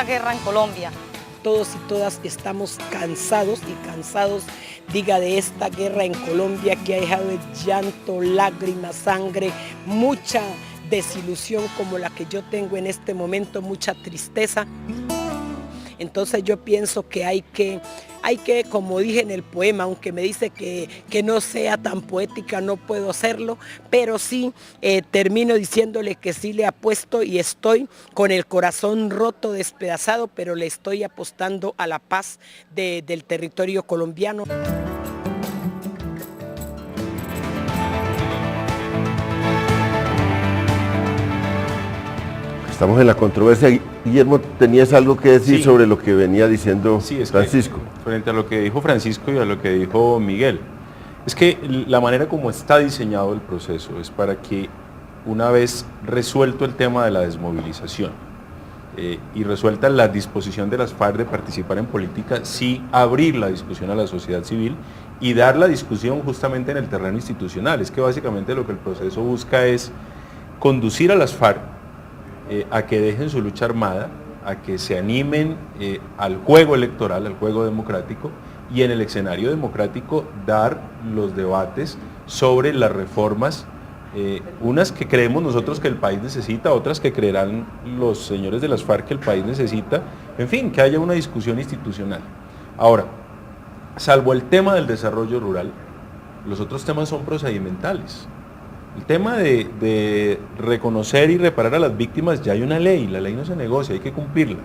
guerra en Colombia. Todos y todas estamos cansados diga, de esta guerra en Colombia que ha dejado llanto, lágrimas, sangre, mucha desilusión como la que yo tengo en este momento, mucha tristeza. Entonces yo pienso que hay que, como dije en el poema, aunque me dice que no sea tan poética, no puedo hacerlo, pero sí termino diciéndole que sí le apuesto y estoy con el corazón roto, despedazado, pero le estoy apostando a la paz del territorio colombiano. Estamos en la controversia. Guillermo, ¿tenías algo que decir sobre lo que venía diciendo Francisco? Frente a lo que dijo Francisco y a lo que dijo Miguel, es que la manera como está diseñado el proceso es para que, una vez resuelto el tema de la desmovilización y resuelta la disposición de las FARC de participar en política, sí abrir la discusión a la sociedad civil y dar la discusión justamente en el terreno institucional. Es que básicamente lo que el proceso busca es conducir a las FARC a que dejen su lucha armada, a que se animen al juego electoral, al juego democrático, y en el escenario democrático dar los debates sobre las reformas Unas que creemos nosotros que el país necesita, otras que creerán los señores de las FARC que el país necesita, en fin, que haya una discusión institucional. Ahora, salvo el tema del desarrollo rural, los otros temas son procedimentales. El tema de reconocer y reparar a las víctimas, ya hay una ley, la ley no se negocia, hay que cumplirla.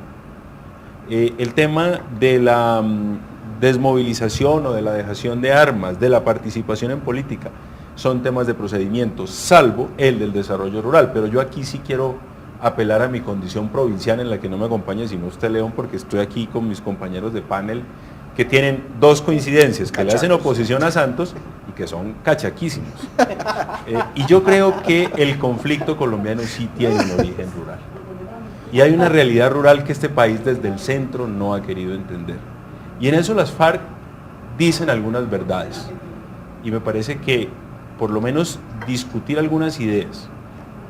El tema de la desmovilización o de la dejación de armas, de la participación en política, son temas de procedimiento, salvo el del desarrollo rural. Pero yo aquí sí quiero apelar a mi condición provinciana en la que no me acompañe sino usted, León, porque estoy aquí con mis compañeros de panel que tienen dos coincidencias, que le hacen oposición a Santos y que son cachaquísimos. Y yo creo que el conflicto colombiano sí tiene un origen rural. Y hay una realidad rural que este país desde el centro no ha querido entender. Y en eso las FARC dicen algunas verdades. Y me parece que por lo menos discutir algunas ideas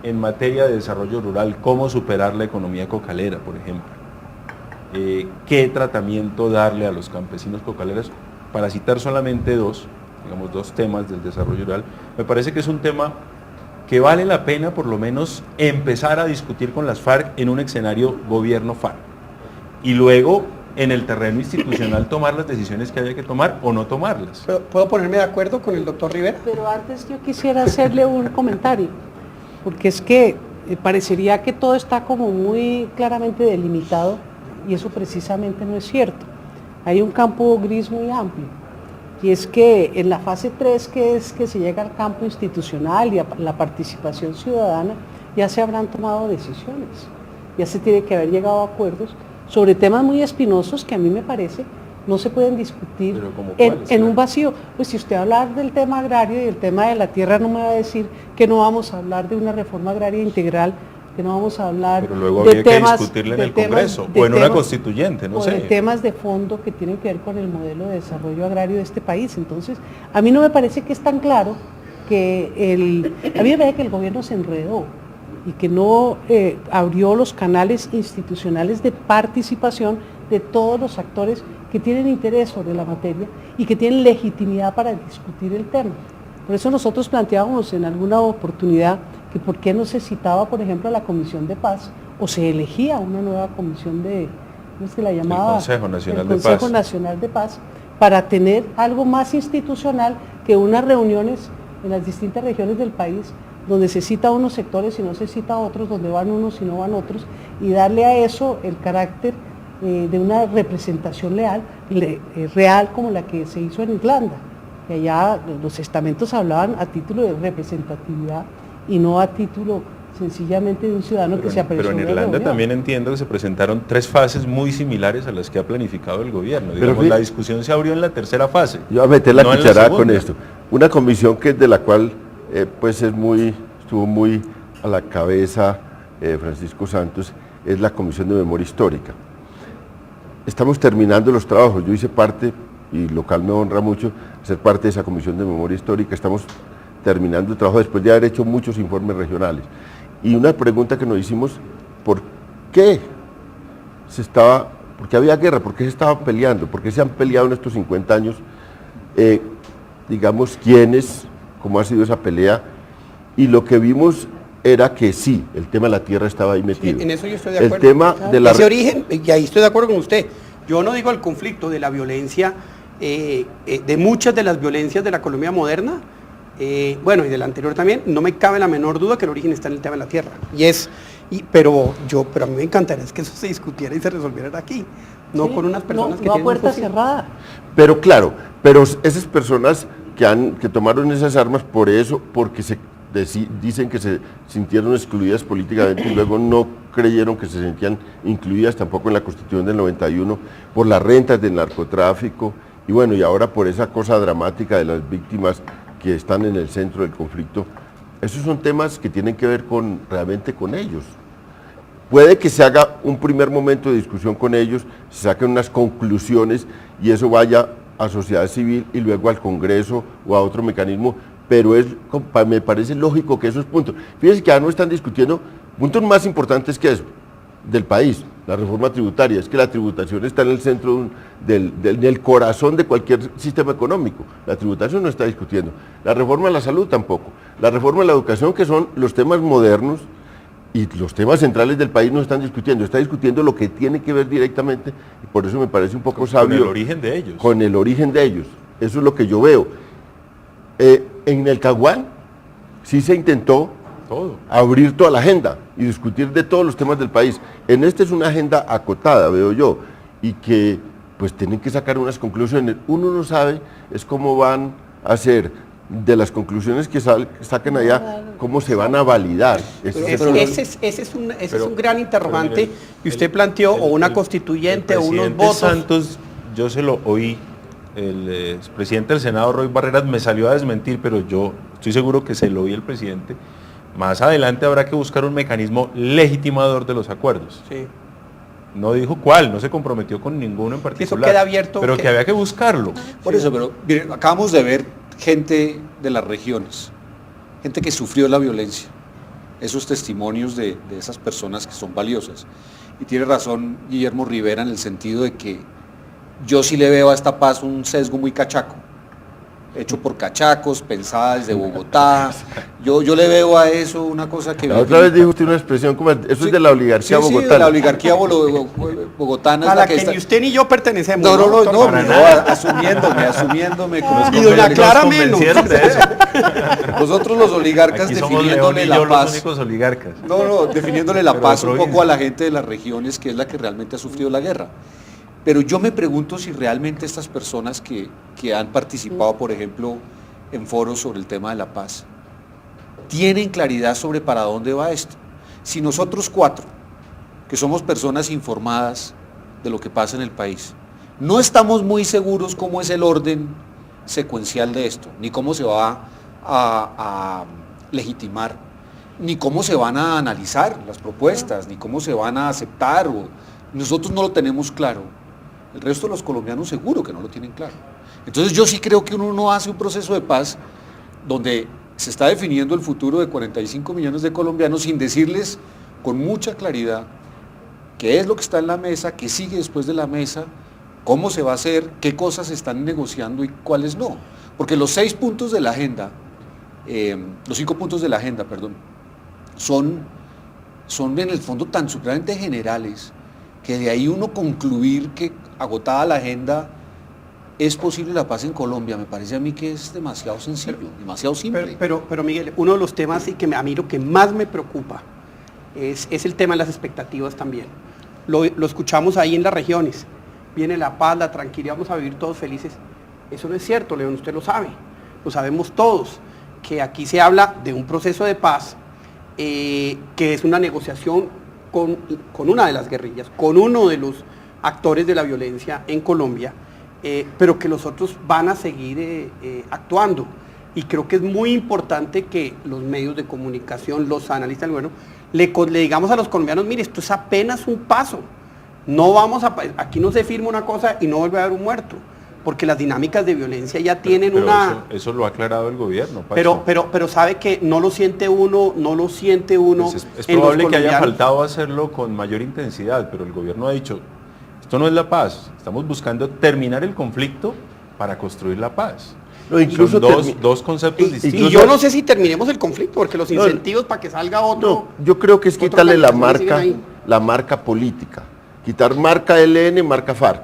en materia de desarrollo rural, cómo superar la economía cocalera, por ejemplo, qué tratamiento darle a los campesinos cocaleros, para citar solamente dos temas del desarrollo rural, me parece que es un tema que vale la pena por lo menos empezar a discutir con las FARC en un escenario gobierno FARC. Y luego, en el terreno institucional, tomar las decisiones que haya que tomar o no tomarlas. ¿Puedo ponerme de acuerdo con el doctor Rivera? Pero antes yo quisiera hacerle un comentario, porque es que parecería que todo está como muy claramente delimitado, y eso precisamente no es cierto. Hay un campo gris muy amplio, y es que en la fase 3, que es que se llega al campo institucional y a la participación ciudadana, ya se habrán tomado decisiones, ya se tiene que haber llegado a acuerdos sobre temas muy espinosos que a mí me parece no se pueden discutir en un vacío. Pues si usted habla del tema agrario y el tema de la tierra, no me va a decir que no vamos a hablar de una reforma agraria integral, que no vamos a hablar pero luego de habría temas, que discutirla en el Congreso o en una constituyente, no sé. De temas de fondo que tienen que ver con el modelo de desarrollo agrario de este país. Entonces, a mí no me parece que es tan claro que a mí me parece que el gobierno se enredó y que no abrió los canales institucionales de participación de todos los actores que tienen interés sobre la materia y que tienen legitimidad para discutir el tema. Por eso nosotros planteábamos en alguna oportunidad que por qué no se citaba, por ejemplo, a la Comisión de Paz, o se elegía una nueva comisión de, ¿cómo se la llamaba? El Consejo Nacional de Paz. El Consejo Nacional de Paz, para tener algo más institucional que unas reuniones en las distintas regiones del país, donde se cita a unos sectores y no se cita a otros, donde van unos y no van otros, y darle a eso el carácter de una representación real como la que se hizo en Irlanda, que allá los estamentos hablaban a título de representatividad y no a título sencillamente de un ciudadano que se apreció. Pero en Irlanda también entiendo que se presentaron 3 fases muy similares a las que ha planificado el gobierno. Digamos, la discusión se abrió en la tercera fase. Yo voy a meter la cucharada con esto. Una comisión de la cual estuvo muy a la cabeza Francisco Santos, es la Comisión de Memoria Histórica. Estamos terminando los trabajos, yo hice parte, y local me honra mucho, ser parte de esa Comisión de Memoria Histórica. Estamos terminando el trabajo después de haber hecho muchos informes regionales. Y una pregunta que nos hicimos, ¿por qué había guerra? ¿Por qué se estaban peleando? ¿Por qué se han peleado en estos 50 años? Digamos, ¿quiénes? ¿Cómo ha sido esa pelea? Y lo que vimos era que sí, el tema de la tierra estaba ahí metido. Sí, en eso yo estoy de acuerdo. El tema de la... Ese origen, y ahí estoy de acuerdo con usted. Yo no digo el conflicto de la violencia, de muchas de las violencias de la Colombia moderna, bueno, y de la anterior también, no me cabe la menor duda que el origen está en el tema de la tierra. Pero a mí me encantaría que eso se discutiera y se resolviera aquí, no con unas personas que tienen a puerta cerrada. Pero claro, esas personas que tomaron esas armas porque dicen que se sintieron excluidas políticamente y luego no creyeron que se sentían incluidas tampoco en la Constitución del 91 por las rentas del narcotráfico y bueno, y ahora por esa cosa dramática de las víctimas que están en el centro del conflicto. Esos son temas que tienen que ver realmente con ellos. Puede que se haga un primer momento de discusión con ellos, se saquen unas conclusiones y eso vaya a sociedad civil y luego al Congreso o a otro mecanismo, pero me parece lógico que esos puntos, fíjense que ya no están discutiendo puntos más importantes que eso, del país, la reforma tributaria. Es que la tributación está en el centro del corazón de cualquier sistema económico. La tributación no está discutiendo. La reforma de la salud tampoco. La reforma de la educación, que son los temas modernos y los temas centrales del país, no están discutiendo. Está discutiendo lo que tiene que ver directamente, y por eso me parece un poco sabio. Con el origen de ellos. Con el origen de ellos. Eso es lo que yo veo. En el Caguán sí se intentó abrir toda la agenda y discutir de todos los temas del país. En este es una agenda acotada, veo yo, y que pues tienen que sacar unas conclusiones. Uno no sabe es cómo van a hacer de las conclusiones que saquen allá, cómo se van a validar. Ese es un gran interrogante que usted planteó, o una constituyente, o unos votos. Santos, yo se lo oí, el presidente del Senado, Roy Barreras, me salió a desmentir, pero yo estoy seguro que se lo oí el presidente. Más adelante habrá que buscar un mecanismo legitimador de los acuerdos. Sí. No dijo cuál, no se comprometió con ninguno en particular. Eso queda abierto. Pero que había que buscarlo. Por eso, pero miren, acabamos de ver gente de las regiones, gente que sufrió la violencia, esos testimonios de esas personas que son valiosas. Y tiene razón Guillermo Rivera en el sentido de que yo sí le veo a esta paz un sesgo muy cachaco, hecho por cachacos, pensada desde Bogotá. Yo le veo a eso una cosa que... La otra vez dijo usted una expresión como, eso es de la oligarquía bogotana. Sí, de la oligarquía bogotana. A la que ni usted ni yo pertenecemos. No, asumiéndome. Y doña Clara menos. Nosotros los oligarcas definiéndole la paz. Los únicos oligarcas. Definiéndole la paz un poco a la gente de las regiones, que es la que realmente ha sufrido la guerra. Pero yo me pregunto si realmente estas personas que han participado, por ejemplo, en foros sobre el tema de la paz, tienen claridad sobre para dónde va esto. Si nosotros cuatro, que somos personas informadas de lo que pasa en el país, no estamos muy seguros cómo es el orden secuencial de esto, ni cómo se va a legitimar, ni cómo se van a analizar las propuestas, ni cómo se van a aceptar, nosotros no lo tenemos claro. El resto de los colombianos seguro que no lo tienen claro. Entonces yo sí creo que uno no hace un proceso de paz donde se está definiendo el futuro de 45 millones de colombianos sin decirles con mucha claridad qué es lo que está en la mesa, qué sigue después de la mesa, cómo se va a hacer, qué cosas se están negociando y cuáles no. Porque los 6 puntos de la agenda, los 5 puntos de la agenda, perdón, son en el fondo tan supremamente generales que de ahí uno concluir que agotada la agenda es posible la paz en Colombia, me parece a mí que es demasiado sencillo, demasiado simple. Pero Miguel, uno de los temas y que a mí lo que más me preocupa es el tema de las expectativas también. Lo escuchamos ahí en las regiones, viene la paz, la tranquilidad, vamos a vivir todos felices. Eso no es cierto, León, usted lo sabe, lo sabemos todos, que aquí se habla de un proceso de paz que es una negociación con una de las guerrillas, con uno de los actores de la violencia en Colombia, pero que los otros van a seguir actuando. Y creo que es muy importante que los medios de comunicación, los analistas del gobierno, le digamos a los colombianos, mire, esto es apenas un paso. No vamos aquí no se firma una cosa y no vuelve a haber un muerto, porque las dinámicas de violencia ya tienen una... Eso lo ha aclarado el gobierno, Pacho. Pero sabe que no lo siente uno. Pues es probable que haya faltado hacerlo con mayor intensidad, pero el gobierno ha dicho, esto no es la paz, estamos buscando terminar el conflicto para construir la paz. Incluso son dos conceptos distintos. Y yo no sé si terminemos el conflicto, porque los incentivos para que salga otro... yo creo que es quitarle la marca política, quitar marca ELN, marca FARC.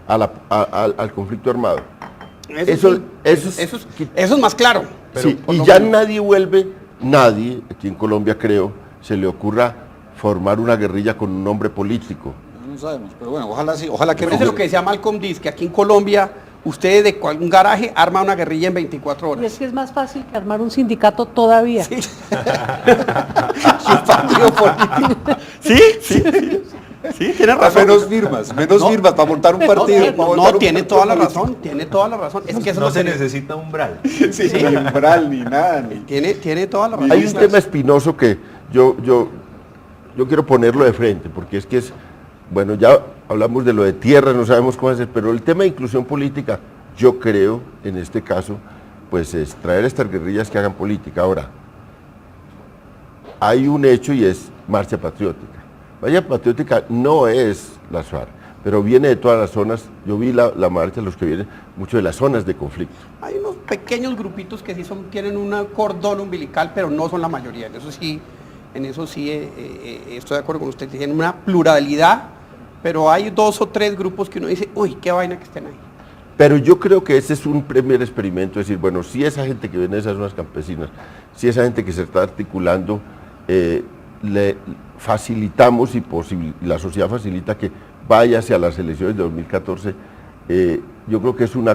Al conflicto armado. Eso es más claro. Sí, y ya nadie aquí en Colombia creo, se le ocurra formar una guerrilla con un nombre político. No sabemos, pero bueno, ojalá que... Eso es lo que decía Malcolm X, que aquí en Colombia usted de un garaje arma una guerrilla en 24 horas. Y es que es más fácil que armar un sindicato todavía. Sí. Sí, tiene razón. Menos firmas para montar un partido. Tiene toda la razón. Es que eso no se necesita umbral. Sí, ni umbral, ni nada. Tiene toda la razón. Hay un tema espinoso que yo quiero ponerlo de frente, porque es que bueno, ya hablamos de lo de tierra, no sabemos cómo hacer, pero el tema de inclusión política, yo creo, en este caso, pues es traer a estas guerrillas que hagan política. Ahora, hay un hecho y es marcha patriótica. Valla Patriótica no es las FARC, pero viene de todas las zonas. Yo vi la marcha, los que vienen, mucho de las zonas de conflicto. Hay unos pequeños grupitos que sí tienen un cordón umbilical, pero no son la mayoría. En eso sí estoy de acuerdo con usted. Tienen una pluralidad, pero hay 2 o 3 grupos que uno dice, uy, qué vaina que estén ahí. Pero yo creo que ese es un primer experimento, es decir, bueno, si esa gente que viene de esas zonas campesinas, si esa gente que se está articulando, le facilitamos y la sociedad facilita que vaya hacia las elecciones de 2014, yo creo que es un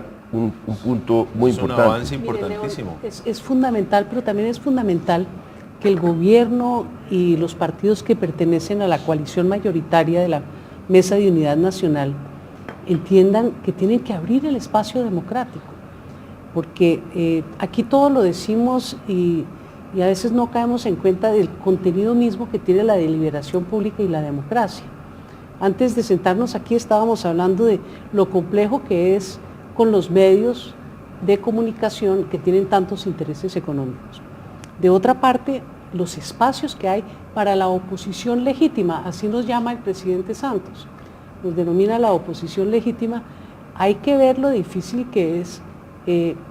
punto muy importante. Es un avance importantísimo. Es fundamental, pero también es fundamental que el gobierno y los partidos que pertenecen a la coalición mayoritaria de la Mesa de Unidad Nacional entiendan que tienen que abrir el espacio democrático, porque aquí todo lo decimos y a veces no caemos en cuenta del contenido mismo que tiene la deliberación pública y la democracia. Antes de sentarnos aquí estábamos hablando de lo complejo que es con los medios de comunicación que tienen tantos intereses económicos. De otra parte, los espacios que hay para la oposición legítima, así nos llama el presidente Santos, nos denomina la oposición legítima. Hay que ver lo difícil que es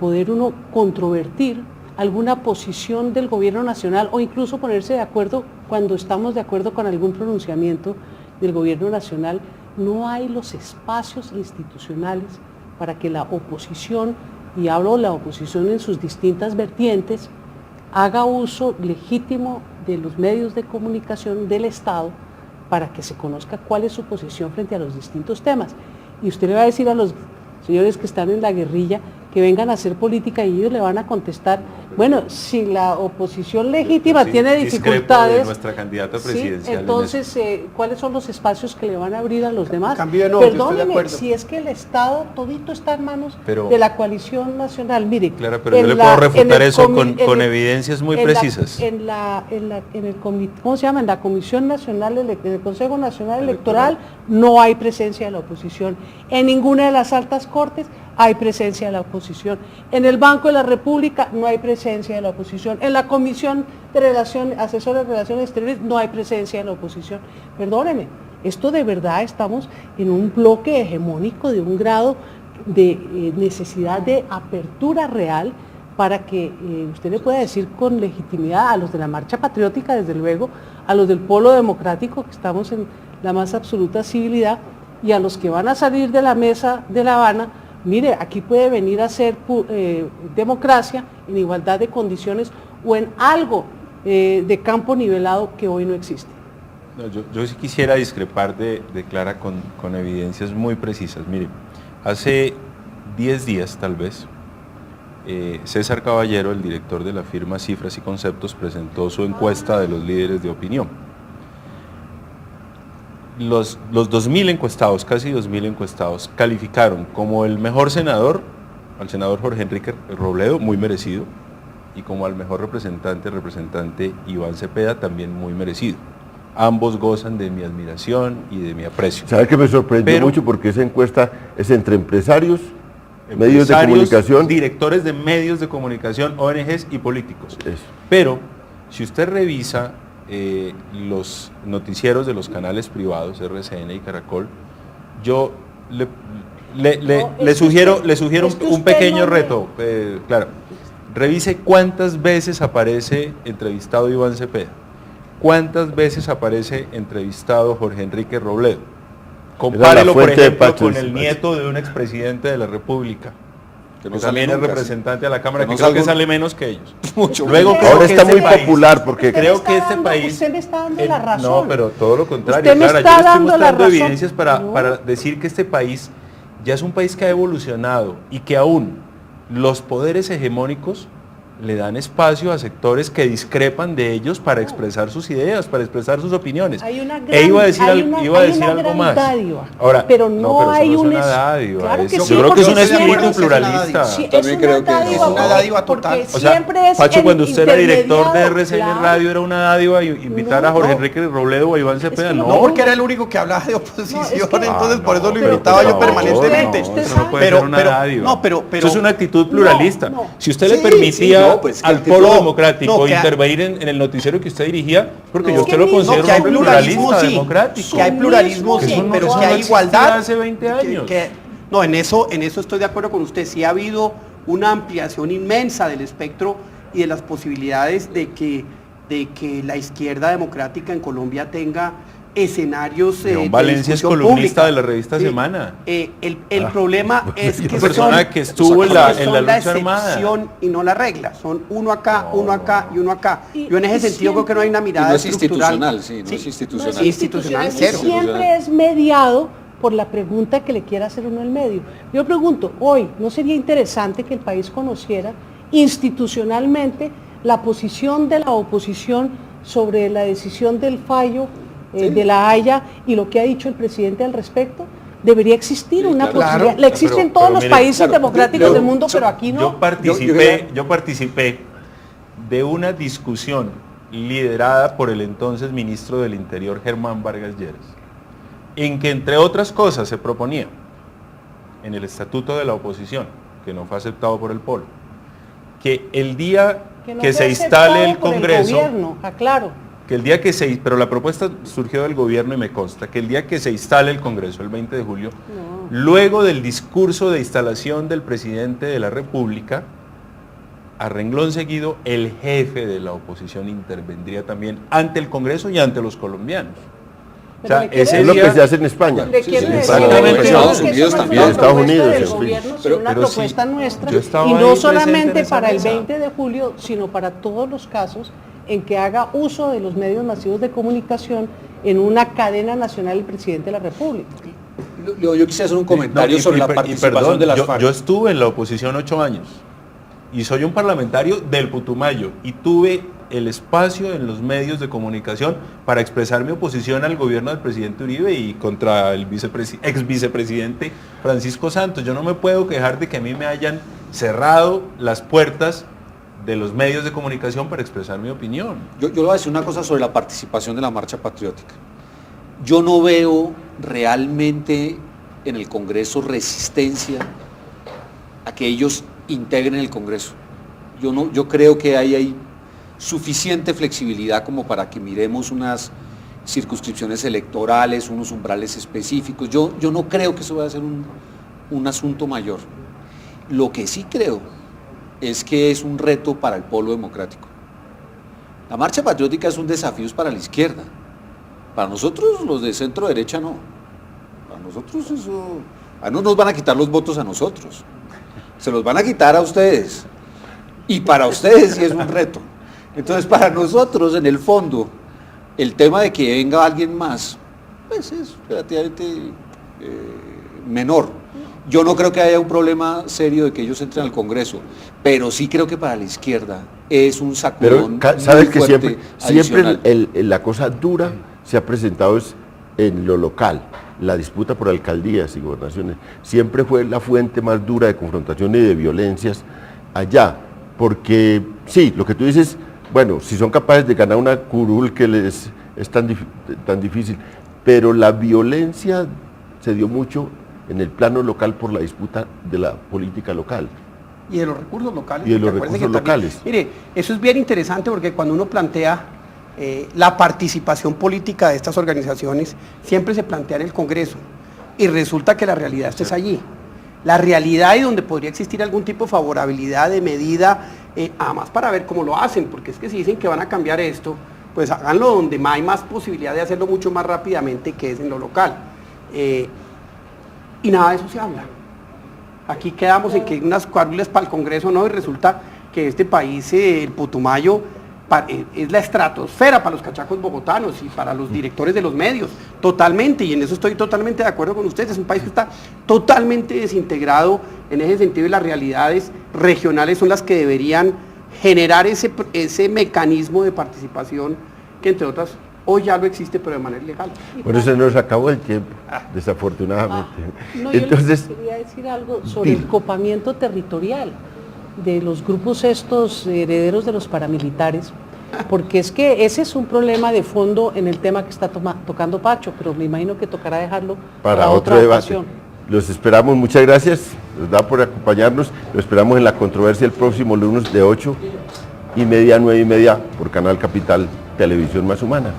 poder uno controvertir alguna posición del gobierno nacional o incluso ponerse de acuerdo cuando estamos de acuerdo con algún pronunciamiento del gobierno nacional. No hay los espacios institucionales para que la oposición, y hablo de la oposición en sus distintas vertientes, haga uso legítimo de los medios de comunicación del Estado para que se conozca cuál es su posición frente a los distintos temas. Y usted le va a decir a los señores que están en la guerrilla que vengan a hacer política y ellos le van a contestar, bueno, si la oposición legítima tiene dificultades, de nuestra candidata presidencial, ¿sí? Entonces, ¿cuáles son los espacios que le van a abrir a los demás? Perdóneme, si es que el Estado todito está en manos de la coalición nacional, mire. Claro, pero yo le puedo refutar eso con evidencias muy precisas. En el comité, ¿cómo se llama? En la Comisión Nacional, en el Consejo Nacional Electoral, no hay presencia de la oposición. En ninguna de las altas cortes hay presencia de la oposición. En el Banco de la República no hay presencia de la oposición. En la Comisión de Asesora de Relaciones Exteriores no hay presencia de la oposición. Perdóneme, esto de verdad estamos en un bloque hegemónico de un grado de necesidad de apertura real para que usted le pueda decir con legitimidad a los de la Marcha Patriótica, desde luego, a los del Polo Democrático, que estamos en la más absoluta civilidad, y a los que van a salir de la mesa de La Habana, mire, aquí puede venir a ser democracia en igualdad de condiciones o en algo de campo nivelado que hoy no existe. No, yo sí quisiera discrepar de Clara con evidencias muy precisas. Mire, hace 10 días tal vez, César Caballero, el director de la firma Cifras y Conceptos, presentó su encuesta de los líderes de opinión. Los 2.000 encuestados, casi 2.000 encuestados, calificaron como el mejor senador al senador Jorge Enrique Robledo, muy merecido, y como al mejor representante Iván Cepeda, también muy merecido. Ambos gozan de mi admiración y de mi aprecio. ¿Sabe que me sorprendió mucho? Porque esa encuesta es entre empresarios, medios de comunicación, directores de medios de comunicación, ONGs y políticos. Eso. Pero, si usted revisa los noticieros de los canales privados, RCN y Caracol, yo le sugiero un pequeño reto, claro. Revise cuántas veces aparece entrevistado Iván Cepeda, cuántas veces aparece entrevistado Jorge Enrique Robledo. Compárelo, por ejemplo, con el nieto de un expresidente de la República, que también es representante a la Cámara, que creo que sale menos que ellos. Luego ahora está muy popular porque creo que este país... Usted me está dando la razón. No, pero todo lo contrario, Clara, yo estoy buscando evidencias para decir que este país ya es un país que ha evolucionado y que aún los poderes hegemónicos le dan espacio a sectores que discrepan de ellos para expresar sus ideas, para expresar sus opiniones. Iba a decir algo más. Dádiva, ahora, pero no hay una dádiva. Claro que yo sí, creo que es un espíritu pluralista. Sí, también creo que es una dádiva total. O sea, Pacho, cuando usted era director de RCN Radio, era una dádiva invitar a Jorge Enrique Robledo o a Iván Cepeda. No, porque era el único que hablaba de oposición, entonces por eso lo invitaba yo permanentemente. Eso no puede ser una dádiva. Eso es una actitud pluralista. Si usted le permitía dedica pues, al Polo Democrático intervenir en el noticiero que usted dirigía, porque yo usted lo considero que hay un pluralismo, pluralista sí, democrático. que hay pluralismo, sí, pero que hay igualdad. Hace 20 años. No, en eso estoy de acuerdo con usted. Sí ha habido una ampliación inmensa del espectro y de las posibilidades de que la izquierda democrática en Colombia tenga escenarios León Valencia es columnista pública. de la revista Semana. El problema es que persona que estuvo en la lucha armada. Excepción y no la regla. Son uno acá, uno acá y uno acá. Yo en ese sentido creo que no hay una mirada no es estructural. institucional, no es institucional. Institucional cero. Siempre es mediado por la pregunta que le quiera hacer uno al medio. Yo pregunto, hoy, ¿no sería interesante que el país conociera institucionalmente la posición de la oposición sobre la decisión del fallo de la Haya y lo que ha dicho el presidente al respecto? Debería existir una posibilidad. La existe en todos los países democráticos del mundo, pero aquí no. Yo participé de una discusión liderada por el entonces ministro del Interior, Germán Vargas Lleras, en que, entre otras cosas, se proponía en el estatuto de la oposición, que no fue aceptado por el Polo, que el día que se instale el Congreso, que el día que pero la propuesta surgió del gobierno y me consta, que el día que se instale el Congreso, el 20 de julio, luego del discurso de instalación del presidente de la República, a renglón seguido, el jefe de la oposición intervendría también ante el Congreso y ante los colombianos. O sea, ese es lo que se hace en España. En Estados Unidos también. En Estados Unidos, pero una propuesta nuestra, y no solamente para el 20 de julio, sino para todos los casos en que haga uso de los medios masivos de comunicación en una cadena nacional el presidente de la República. Yo quisiera hacer un comentario sobre la participación de las FARC. Yo estuve en la oposición 8 años y soy un parlamentario del Putumayo y tuve el espacio en los medios de comunicación para expresar mi oposición al gobierno del presidente Uribe y contra el ex vicepresidente Francisco Santos. Yo no me puedo quejar de que a mí me hayan cerrado las puertas de los medios de comunicación para expresar mi opinión. Yo le voy a decir una cosa sobre la participación de la marcha patriótica. Yo no veo realmente en el Congreso resistencia a que ellos integren el Congreso. Yo creo que hay suficiente flexibilidad como para que miremos unas circunscripciones electorales, unos umbrales específicos. Yo no creo que eso vaya a ser un asunto mayor. Lo que sí creo es que es un reto para el Polo Democrático. La marcha patriótica es un desafío para la izquierda. Para nosotros, los de centro derecha, no. Para nosotros eso... no nos van a quitar los votos a nosotros. Se los van a quitar a ustedes. Y para ustedes sí es un reto. Entonces, para nosotros, en el fondo, el tema de que venga alguien más, pues es relativamente menor. Yo no creo que haya un problema serio de que ellos entren al Congreso, pero sí creo que para la izquierda es un sacudón. Pero sabes que siempre la cosa dura se ha presentado es en lo local. La disputa por alcaldías y gobernaciones siempre fue la fuente más dura de confrontación y de violencias allá, porque sí, lo que tú dices, bueno, si son capaces de ganar una curul que les es tan difícil, pero la violencia se dio mucho en el plano local por la disputa de la política local. Y de los recursos locales. Y de los recursos locales. Mire, eso es bien interesante porque cuando uno plantea la participación política de estas organizaciones, siempre se plantea en el Congreso y resulta que la realidad es allí. La realidad y donde podría existir algún tipo de favorabilidad de medida, además para ver cómo lo hacen, porque es que si dicen que van a cambiar esto, pues háganlo donde hay más posibilidad de hacerlo mucho más rápidamente, que es en lo local. Y nada de eso se habla. Aquí quedamos en que unas cuárules para el Congreso, no, y resulta que este país, el Putumayo, es la estratosfera para los cachacos bogotanos y para los directores de los medios, totalmente, y en eso estoy totalmente de acuerdo con ustedes. Es un país que está totalmente desintegrado en ese sentido, y las realidades regionales son las que deberían generar ese mecanismo de participación que, entre otras, hoy ya lo existe, pero de manera ilegal. Por eso nos acabó el tiempo, desafortunadamente. No, entonces, yo quería decir algo sobre el copamiento territorial de los grupos estos herederos de los paramilitares, porque es que ese es un problema de fondo en el tema que está tocando Pacho, pero me imagino que tocará dejarlo para otro debate. Los esperamos, muchas gracias. ¿verdad?, por acompañarnos. Lo esperamos en La Controversia el próximo lunes de 8:30 a 9:30 por Canal Capital, Televisión Más Humana.